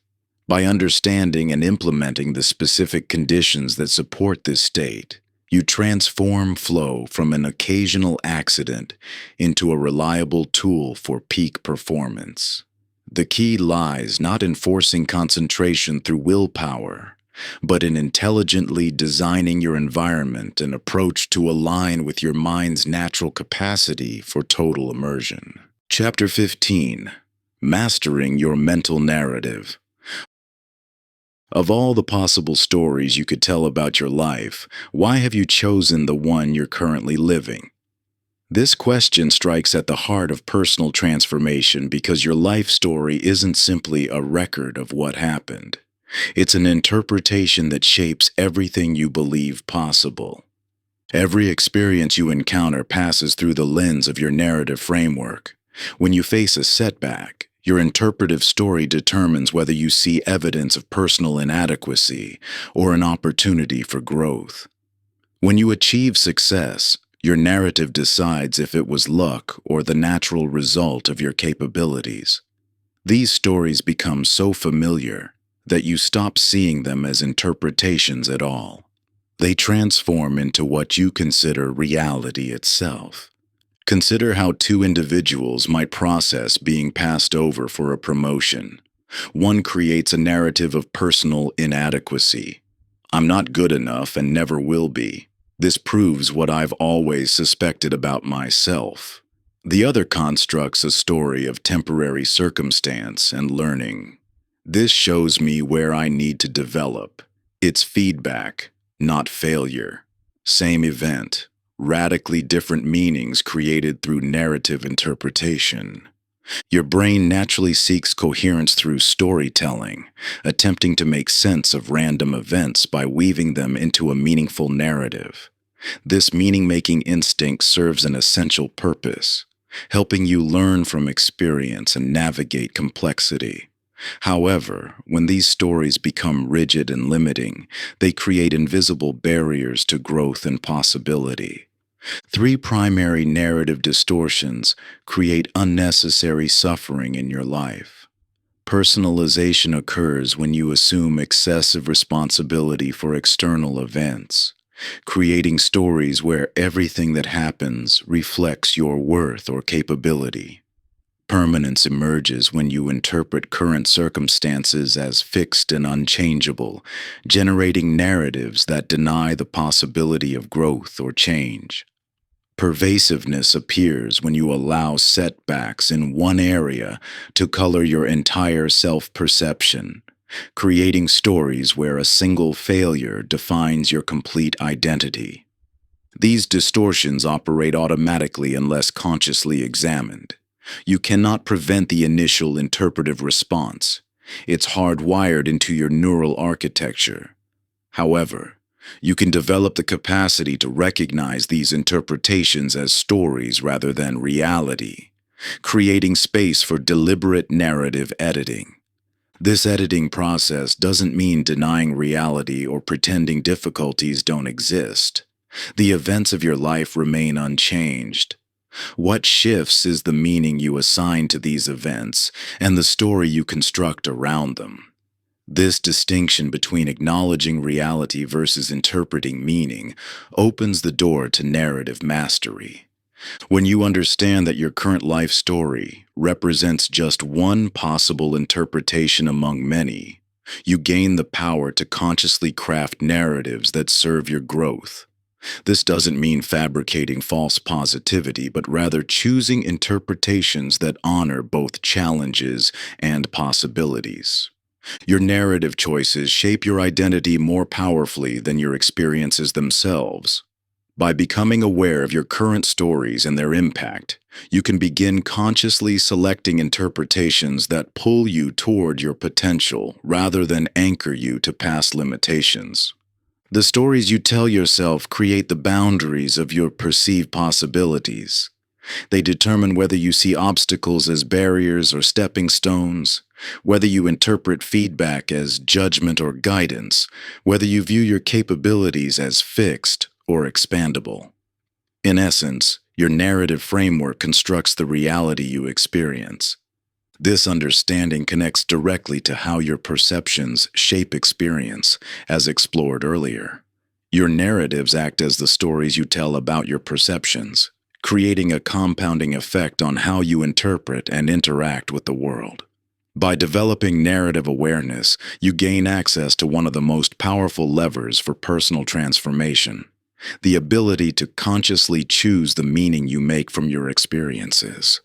By understanding and implementing the specific conditions that support this state, you transform flow from an occasional accident into a reliable tool for peak performance. The key lies not in forcing concentration through willpower, but in intelligently designing your environment and approach to align with your mind's natural capacity for total immersion. Chapter 15. Mastering Your Mental Narrative. Of all the possible stories you could tell about your life, why have you chosen the one you're currently living? This question strikes at the heart of personal transformation because your life story isn't simply a record of what happened. It's an interpretation that shapes everything you believe possible. Every experience you encounter passes through the lens of your narrative framework. When you face a setback, your interpretive story determines whether you see evidence of personal inadequacy or an opportunity for growth. When you achieve success, your narrative decides if it was luck or the natural result of your capabilities. These stories become so familiar that you stop seeing them as interpretations at all. They transform into what you consider reality itself. Consider how two individuals might process being passed over for a promotion. One creates a narrative of personal inadequacy. "I'm not good enough and never will be." This proves what I've always suspected about myself. The other constructs a story of temporary circumstance and learning. This shows me where I need to develop. It's feedback, not failure. Same event, radically different meanings created through narrative interpretation. Your brain naturally seeks coherence through storytelling, attempting to make sense of random events by weaving them into a meaningful narrative. This meaning-making instinct serves an essential purpose, helping you learn from experience and navigate complexity. However, when these stories become rigid and limiting, they create invisible barriers to growth and possibility. Three primary narrative distortions create unnecessary suffering in your life. Personalization occurs when you assume excessive responsibility for external events, creating stories where everything that happens reflects your worth or capability. Permanence emerges when you interpret current circumstances as fixed and unchangeable, generating narratives that deny the possibility of growth or change. Pervasiveness appears when you allow setbacks in one area to color your entire self-perception, creating stories where a single failure defines your complete identity. These distortions operate automatically unless consciously examined. You cannot prevent the initial interpretive response. It's hardwired into your neural architecture. However, you can develop the capacity to recognize these interpretations as stories rather than reality, creating space for deliberate narrative editing. This editing process doesn't mean denying reality or pretending difficulties don't exist. The events of your life remain unchanged. What shifts is the meaning you assign to these events and the story you construct around them. This distinction between acknowledging reality versus interpreting meaning opens the door to narrative mastery. When you understand that your current life story represents just one possible interpretation among many, you gain the power to consciously craft narratives that serve your growth. This doesn't mean fabricating false positivity, but rather choosing interpretations that honor both challenges and possibilities. Your narrative choices shape your identity more powerfully than your experiences themselves. By becoming aware of your current stories and their impact, you can begin consciously selecting interpretations that pull you toward your potential rather than anchor you to past limitations. The stories you tell yourself create the boundaries of your perceived possibilities. They determine whether you see obstacles as barriers or stepping stones, whether you interpret feedback as judgment or guidance, whether you view your capabilities as fixed or expandable. In essence, your narrative framework constructs the reality you experience. This understanding connects directly to how your perceptions shape experience, as explored earlier. Your narratives act as the stories you tell about your perceptions, creating a compounding effect on how you interpret and interact with the world. By developing narrative awareness, you gain access to one of the most powerful levers for personal transformation: the ability to consciously choose the meaning you make from your experiences.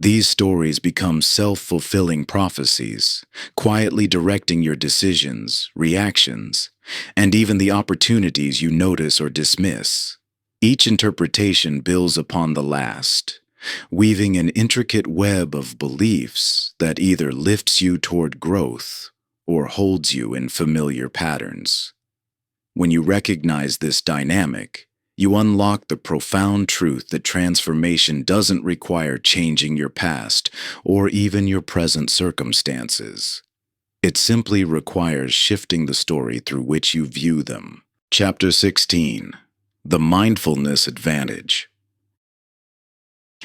These stories become self-fulfilling prophecies, quietly directing your decisions, reactions, and even the opportunities you notice or dismiss. Each interpretation builds upon the last, weaving an intricate web of beliefs that either lifts you toward growth or holds you in familiar patterns. When you recognize this dynamic, you unlock the profound truth that transformation doesn't require changing your past or even your present circumstances. It simply requires shifting the story through which you view them. Chapter 16. The Mindfulness Advantage.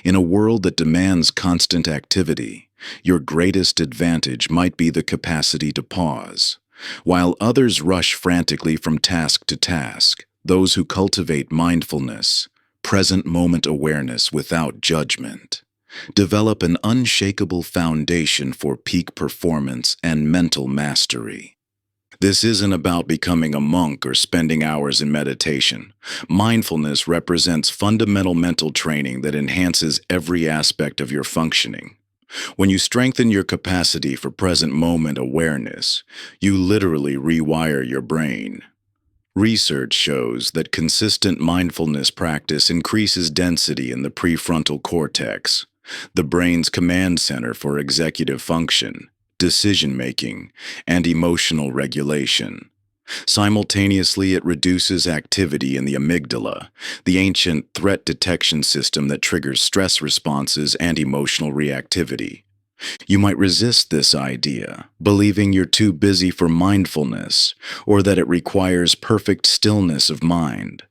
In a world that demands constant activity, your greatest advantage might be the capacity to pause. While others rush frantically from task to task, those who cultivate mindfulness, present moment awareness without judgment, develop an unshakable foundation for peak performance and mental mastery. This isn't about becoming a monk or spending hours in meditation. Mindfulness represents fundamental mental training that enhances every aspect of your functioning. When you strengthen your capacity for present moment awareness, you literally rewire your brain. Research shows that consistent mindfulness practice increases density in the prefrontal cortex, the brain's command center for executive function, decision-making, and emotional regulation. Simultaneously, it reduces activity in the amygdala, the ancient threat detection system that triggers stress responses and emotional reactivity. You might resist this idea, believing you're too busy for mindfulness or that it requires perfect stillness of mind.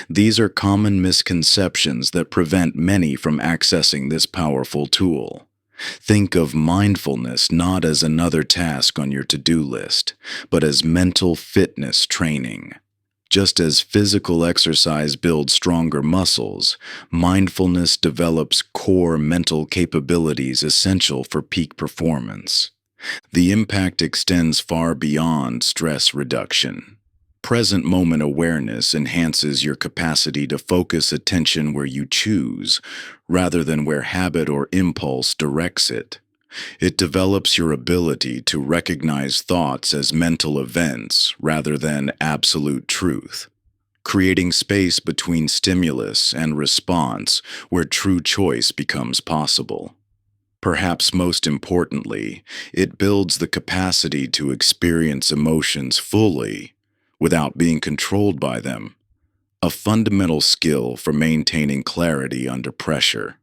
These are common misconceptions that prevent many from accessing this powerful tool. Think of mindfulness not as another task on your to-do list, but as mental fitness training. Just as physical exercise builds stronger muscles, mindfulness develops core mental capabilities essential for peak performance. The impact extends far beyond stress reduction. Present moment awareness enhances your capacity to focus attention where you choose, rather than where habit or impulse directs it. It develops your ability to recognize thoughts as mental events rather than absolute truth, creating space between stimulus and response where true choice becomes possible. Perhaps most importantly, it builds the capacity to experience emotions fully without being controlled by them, a fundamental skill for maintaining clarity under pressure.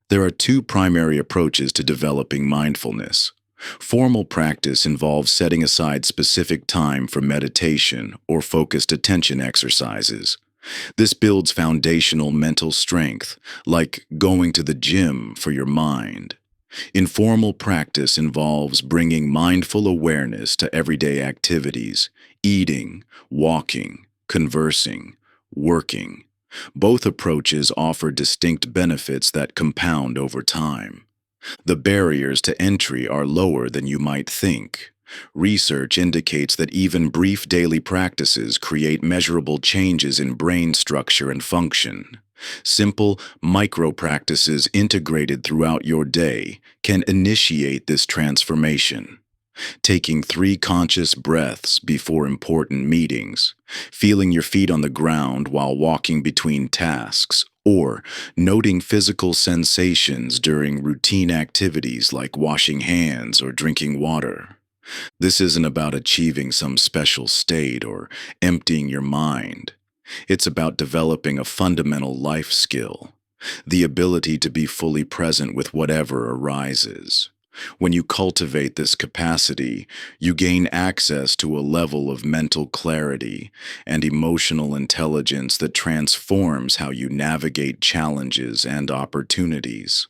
There are two primary approaches to developing mindfulness. Formal practice involves setting aside specific time for meditation or focused attention exercises. This builds foundational mental strength, like going to the gym for your mind. Informal practice involves bringing mindful awareness to everyday activities, eating, walking, conversing, working. Both approaches offer distinct benefits that compound over time. The barriers to entry are lower than you might think. Research indicates that even brief daily practices create measurable changes in brain structure and function. Simple, micro practices integrated throughout your day can initiate this transformation. Taking 3 conscious breaths before important meetings, feeling your feet on the ground while walking between tasks, or noting physical sensations during routine activities like washing hands or drinking water. This isn't about achieving some special state or emptying your mind. It's about developing a fundamental life skill, the ability to be fully present with whatever arises. When you cultivate this capacity, you gain access to a level of mental clarity and emotional intelligence that transforms how you navigate challenges and opportunities.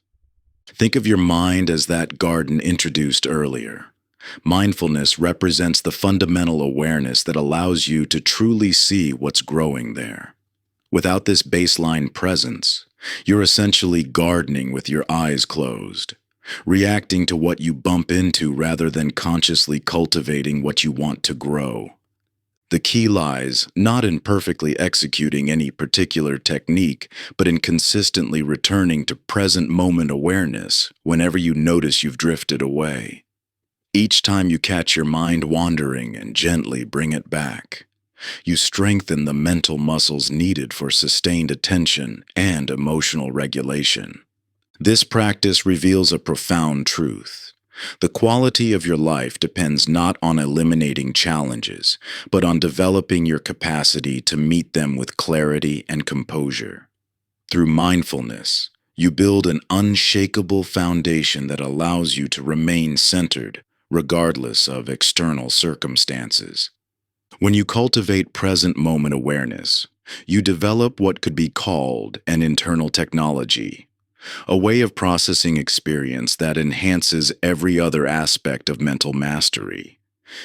Think of your mind as that garden introduced earlier. Mindfulness represents the fundamental awareness that allows you to truly see what's growing there. Without this baseline presence, you're essentially gardening with your eyes closed, reacting to what you bump into rather than consciously cultivating what you want to grow. The key lies not in perfectly executing any particular technique, but in consistently returning to present moment awareness whenever you notice you've drifted away. Each time you catch your mind wandering and gently bring it back, you strengthen the mental muscles needed for sustained attention and emotional regulation. This practice reveals a profound truth. The quality of your life depends not on eliminating challenges, but on developing your capacity to meet them with clarity and composure. Through mindfulness, you build an unshakable foundation that allows you to remain centered, regardless of external circumstances. When you cultivate present moment awareness, you develop what could be called an internal technology, a way of processing experience that enhances every other aspect of mental mastery.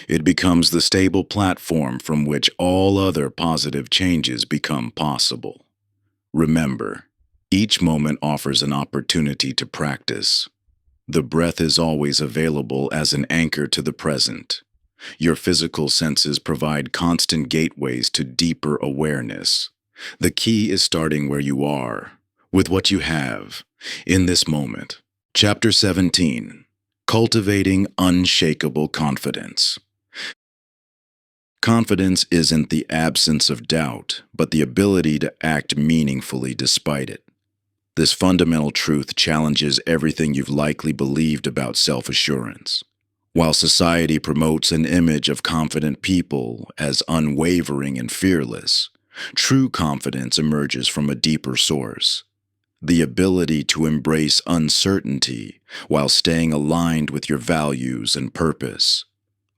It becomes the stable platform from which all other positive changes become possible. Remember, each moment offers an opportunity to practice. The breath is always available as an anchor to the present. Your physical senses provide constant gateways to deeper awareness. The key is starting where you are, with what you have, in this moment. Chapter 17. Cultivating Unshakable Confidence. Confidence isn't the absence of doubt, but the ability to act meaningfully despite it. This fundamental truth challenges everything you've likely believed about self-assurance. While society promotes an image of confident people as unwavering and fearless, true confidence emerges from a deeper source: the ability to embrace uncertainty while staying aligned with your values and purpose.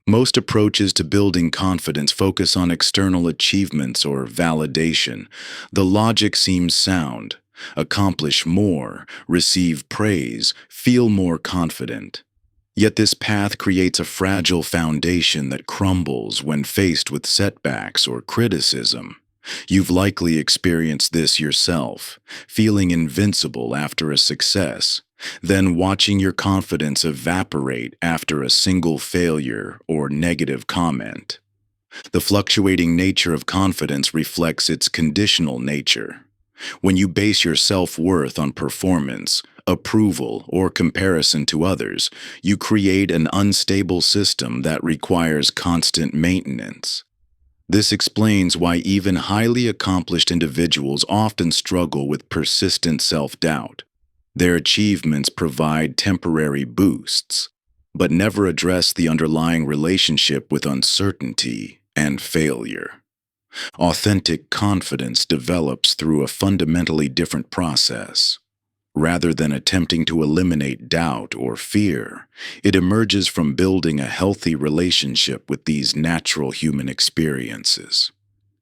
Most approaches to building confidence focus on external achievements or validation. The logic seems sound: accomplish more, receive praise, feel more confident. Yet this path creates a fragile foundation that crumbles when faced with setbacks or criticism. You've likely experienced this yourself, feeling invincible after a success, then watching your confidence evaporate after a single failure or negative comment. The fluctuating nature of confidence reflects its conditional nature. When you base your self-worth on performance, approval, or comparison to others, you create an unstable system that requires constant maintenance. This explains why even highly accomplished individuals often struggle with persistent self-doubt. Their achievements provide temporary boosts, but never address the underlying relationship with uncertainty and failure. Authentic confidence develops through a fundamentally different process. Rather than attempting to eliminate doubt or fear, it emerges from building a healthy relationship with these natural human experiences.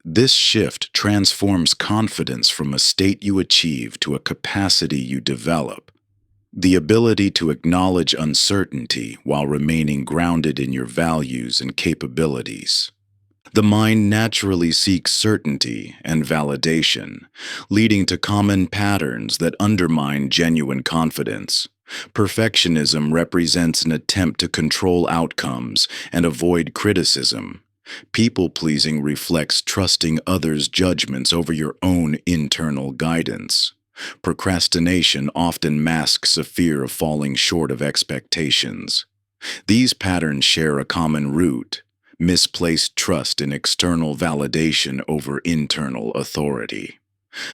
This shift transforms confidence from a state you achieve to a capacity you develop. The ability to acknowledge uncertainty while remaining grounded in your values and capabilities. The mind naturally seeks certainty and validation, leading to common patterns that undermine genuine confidence. Perfectionism represents an attempt to control outcomes and avoid criticism. People-pleasing reflects trusting others' judgments over your own internal guidance. Procrastination often masks a fear of falling short of expectations. These patterns share a common root: misplaced trust in external validation over internal authority.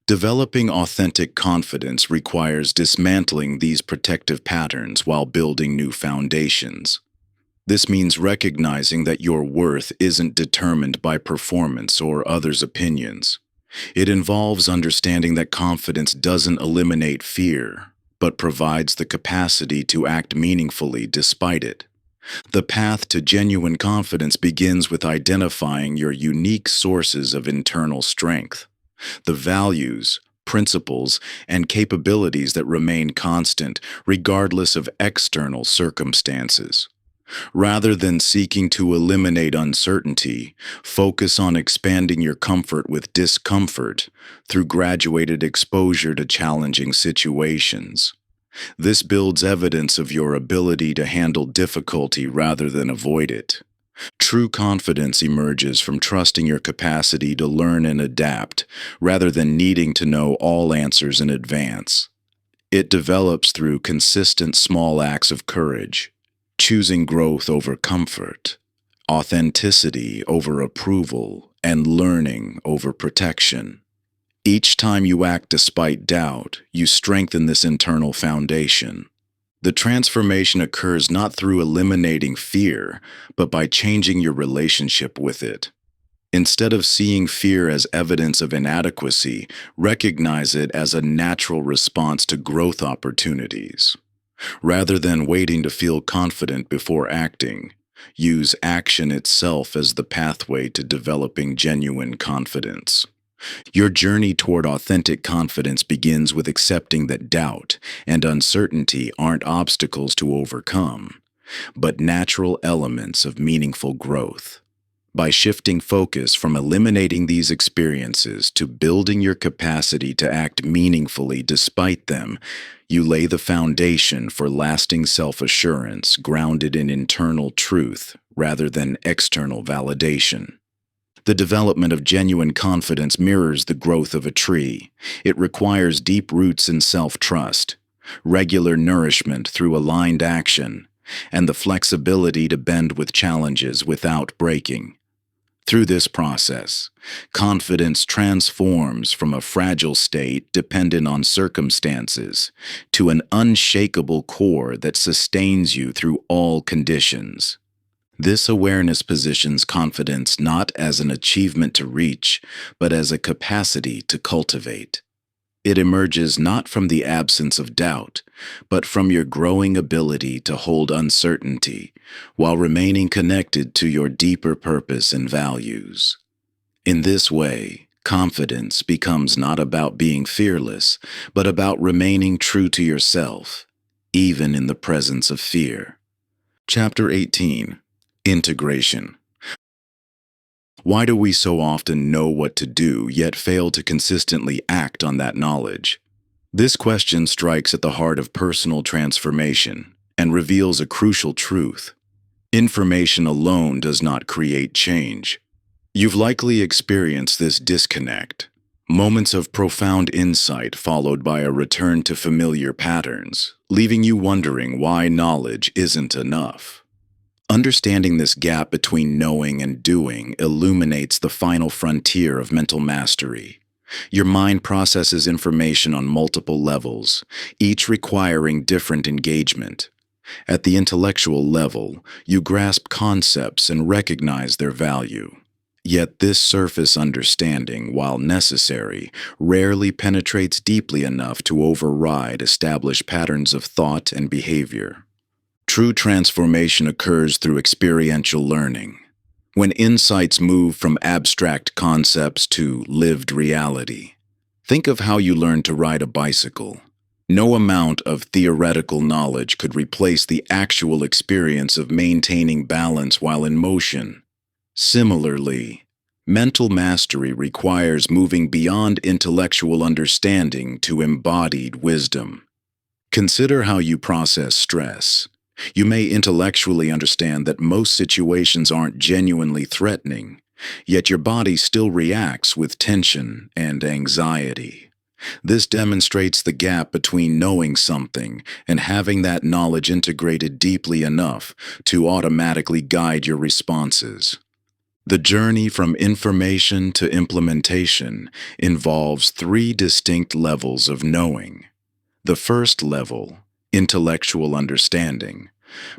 Developing authentic confidence requires dismantling these protective patterns while building new foundations. This means recognizing that your worth isn't determined by performance or others' opinions. It involves understanding that confidence doesn't eliminate fear, but provides the capacity to act meaningfully despite it. The path to genuine confidence begins with identifying your unique sources of internal strength, the values, principles, and capabilities that remain constant regardless of external circumstances. Rather than seeking to eliminate uncertainty, focus on expanding your comfort with discomfort through graduated exposure to challenging situations. This builds evidence of your ability to handle difficulty rather than avoid it. True confidence emerges from trusting your capacity to learn and adapt, rather than needing to know all answers in advance. It develops through consistent small acts of courage, choosing growth over comfort, authenticity over approval, and learning over protection. Each time you act despite doubt, you strengthen this internal foundation. The transformation occurs not through eliminating fear, but by changing your relationship with it. Instead of seeing fear as evidence of inadequacy, recognize it as a natural response to growth opportunities. Rather than waiting to feel confident before acting, use action itself as the pathway to developing genuine confidence. Your journey toward authentic confidence begins with accepting that doubt and uncertainty aren't obstacles to overcome, but natural elements of meaningful growth. By shifting focus from eliminating these experiences to building your capacity to act meaningfully despite them, you lay the foundation for lasting self-assurance grounded in internal truth rather than external validation. The development of genuine confidence mirrors the growth of a tree. It requires deep roots in self-trust, regular nourishment through aligned action, and the flexibility to bend with challenges without breaking. Through this process, confidence transforms from a fragile state dependent on circumstances to an unshakable core that sustains you through all conditions. This awareness positions confidence not as an achievement to reach, but as a capacity to cultivate. It emerges not from the absence of doubt, but from your growing ability to hold uncertainty while remaining connected to your deeper purpose and values. In this way, confidence becomes not about being fearless, but about remaining true to yourself, even in the presence of fear. Chapter 18. Integration. Why do we so often know what to do, yet fail to consistently act on that knowledge? This question strikes at the heart of personal transformation and reveals a crucial truth. Information alone does not create change. You've likely experienced this disconnect. Moments of profound insight followed by a return to familiar patterns, leaving you wondering why knowledge isn't enough. Understanding this gap between knowing and doing illuminates the final frontier of mental mastery. Your mind processes information on multiple levels, each requiring different engagement. At the intellectual level, you grasp concepts and recognize their value. Yet this surface understanding, while necessary, rarely penetrates deeply enough to override established patterns of thought and behavior. True transformation occurs through experiential learning, when insights move from abstract concepts to lived reality. Think of how you learned to ride a bicycle. No amount of theoretical knowledge could replace the actual experience of maintaining balance while in motion. Similarly, mental mastery requires moving beyond intellectual understanding to embodied wisdom. Consider how you process stress. You may intellectually understand that most situations aren't genuinely threatening, yet your body still reacts with tension and anxiety. This demonstrates the gap between knowing something and having that knowledge integrated deeply enough to automatically guide your responses. The journey from information to implementation involves 3 distinct levels of knowing. The first level, intellectual understanding,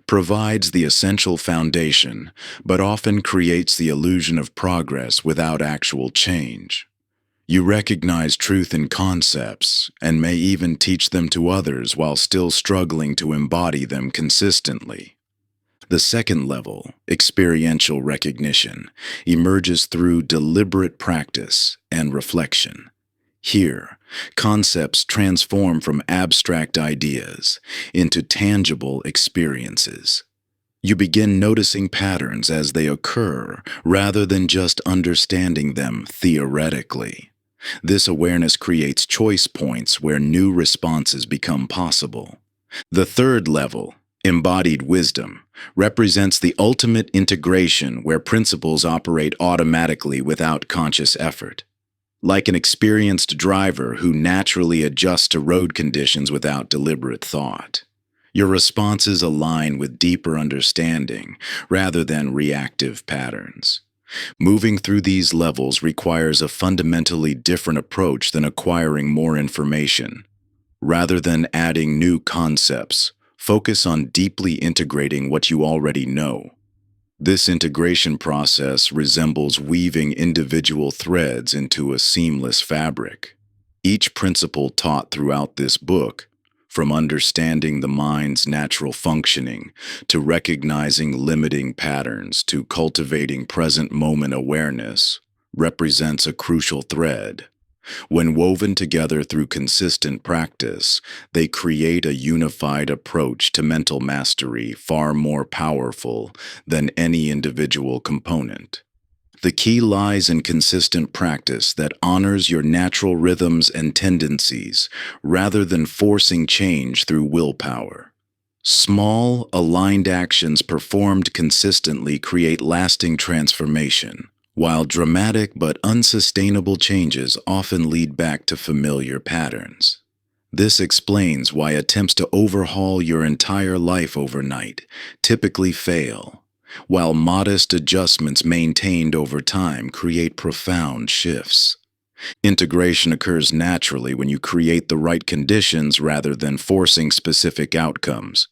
provides the essential foundation, but often creates the illusion of progress without actual change. You recognize truth in concepts and may even teach them to others while still struggling to embody them consistently. The second level, experiential recognition, emerges through deliberate practice and reflection. Here, concepts transform from abstract ideas into tangible experiences. You begin noticing patterns as they occur rather than just understanding them theoretically. This awareness creates choice points where new responses become possible. The third level, embodied wisdom, represents the ultimate integration where principles operate automatically without conscious effort. Like an experienced driver who naturally adjusts to road conditions without deliberate thought. Your responses align with deeper understanding rather than reactive patterns. Moving through these levels requires a fundamentally different approach than acquiring more information. Rather than adding new concepts, focus on deeply integrating what you already know. This integration process resembles weaving individual threads into a seamless fabric. Each principle taught throughout this book, from understanding the mind's natural functioning to recognizing limiting patterns to cultivating present moment awareness, represents a crucial thread. When woven together through consistent practice, they create a unified approach to mental mastery far more powerful than any individual component. The key lies in consistent practice that honors your natural rhythms and tendencies rather than forcing change through willpower. Small, aligned actions performed consistently create lasting transformation, while dramatic but unsustainable changes often lead back to familiar patterns. This explains why attempts to overhaul your entire life overnight typically fail, while modest adjustments maintained over time create profound shifts. Integration occurs naturally when you create the right conditions rather than forcing specific outcomes.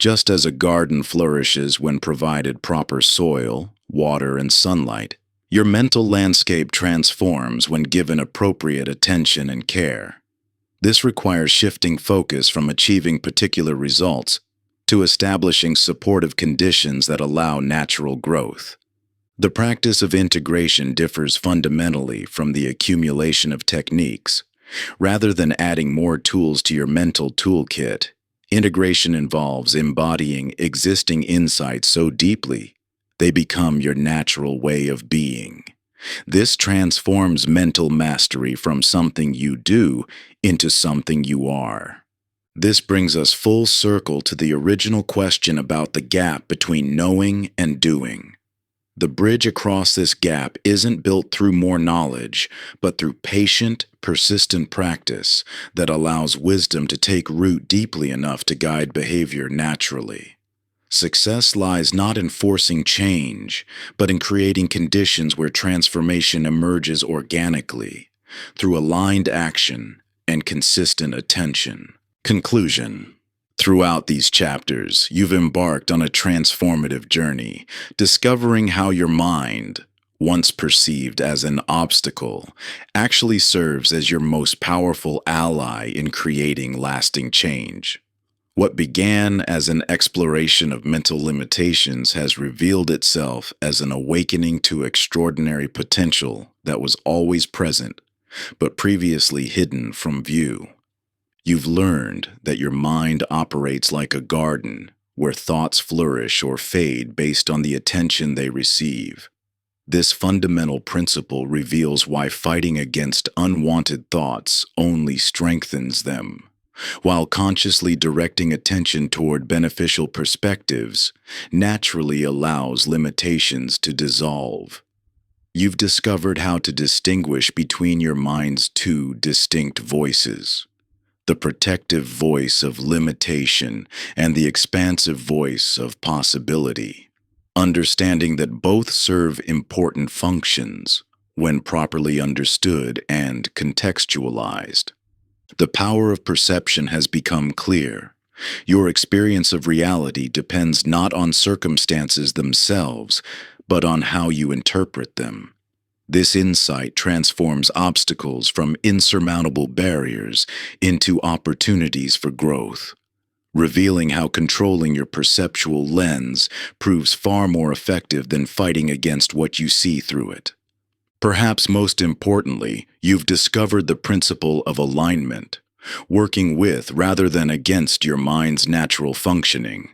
Just as a garden flourishes when provided proper soil, water, and sunlight, your mental landscape transforms when given appropriate attention and care. This requires shifting focus from achieving particular results to establishing supportive conditions that allow natural growth. The practice of integration differs fundamentally from the accumulation of techniques. Rather than adding more tools to your mental toolkit, integration involves embodying existing insights so deeply they become your natural way of being. This transforms mental mastery from something you do into something you are. This brings us full circle to the original question about the gap between knowing and doing. The bridge across this gap isn't built through more knowledge, but through patient, persistent practice that allows wisdom to take root deeply enough to guide behavior naturally. Success lies not in forcing change, but in creating conditions where transformation emerges organically, through aligned action and consistent attention. Conclusion. Throughout these chapters, you've embarked on a transformative journey, discovering how your mind, once perceived as an obstacle, actually serves as your most powerful ally in creating lasting change. What began as an exploration of mental limitations has revealed itself as an awakening to extraordinary potential that was always present, but previously hidden from view. You've learned that your mind operates like a garden, where thoughts flourish or fade based on the attention they receive. This fundamental principle reveals why fighting against unwanted thoughts only strengthens them, while consciously directing attention toward beneficial perspectives naturally allows limitations to dissolve. You've discovered how to distinguish between your mind's two distinct voices: the protective voice of limitation and the expansive voice of possibility, understanding that both serve important functions when properly understood and contextualized. The power of perception has become clear. Your experience of reality depends not on circumstances themselves, but on how you interpret them. This insight transforms obstacles from insurmountable barriers into opportunities for growth, revealing how controlling your perceptual lens proves far more effective than fighting against what you see through it. Perhaps most importantly, you've discovered the principle of alignment, working with rather than against your mind's natural functioning.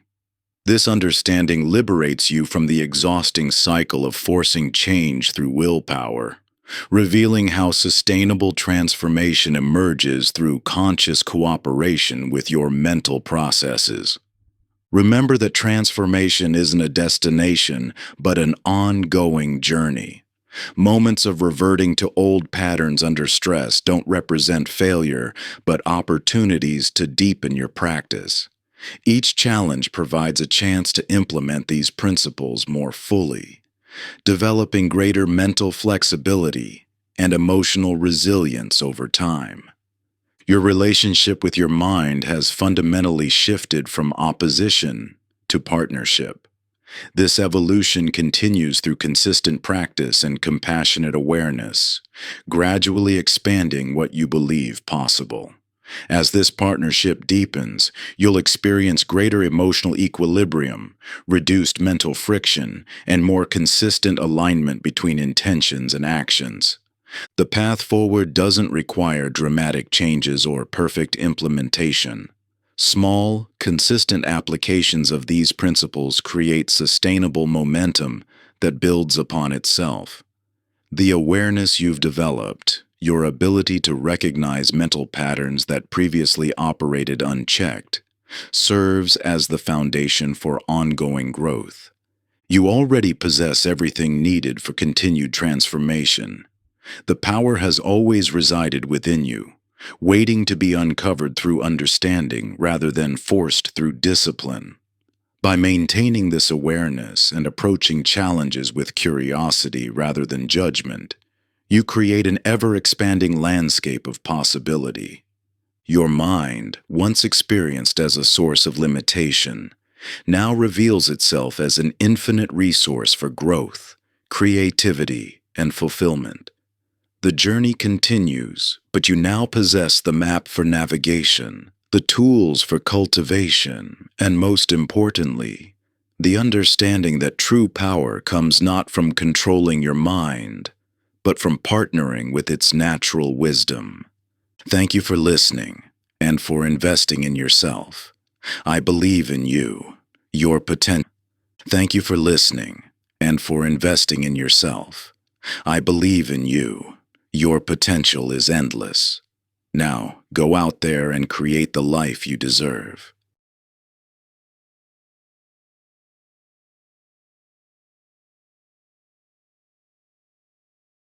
This understanding liberates you from the exhausting cycle of forcing change through willpower, revealing how sustainable transformation emerges through conscious cooperation with your mental processes. Remember that transformation isn't a destination, but an ongoing journey. Moments of reverting to old patterns under stress don't represent failure, but opportunities to deepen your practice. Each challenge provides a chance to implement these principles more fully, developing greater mental flexibility and emotional resilience over time. Your relationship with your mind has fundamentally shifted from opposition to partnership. This evolution continues through consistent practice and compassionate awareness, gradually expanding what you believe possible. As this partnership deepens, you'll experience greater emotional equilibrium, reduced mental friction, and more consistent alignment between intentions and actions. The path forward doesn't require dramatic changes or perfect implementation. Small, consistent applications of these principles create sustainable momentum that builds upon itself. The awareness you've developed, your ability to recognize mental patterns that previously operated unchecked, serves as the foundation for ongoing growth. You already possess everything needed for continued transformation. The power has always resided within you, waiting to be uncovered through understanding rather than forced through discipline. By maintaining this awareness and approaching challenges with curiosity rather than judgment, you create an ever-expanding landscape of possibility. Your mind, once experienced as a source of limitation, now reveals itself as an infinite resource for growth, creativity, and fulfillment. The journey continues, but you now possess the map for navigation, the tools for cultivation, and most importantly, the understanding that true power comes not from controlling your mind, but from partnering with its natural wisdom. Thank you for listening and for investing in yourself. I believe in you, your potential. Thank you for listening and for investing in yourself. I believe in you. Your potential is endless. Now, go out there and create the life you deserve.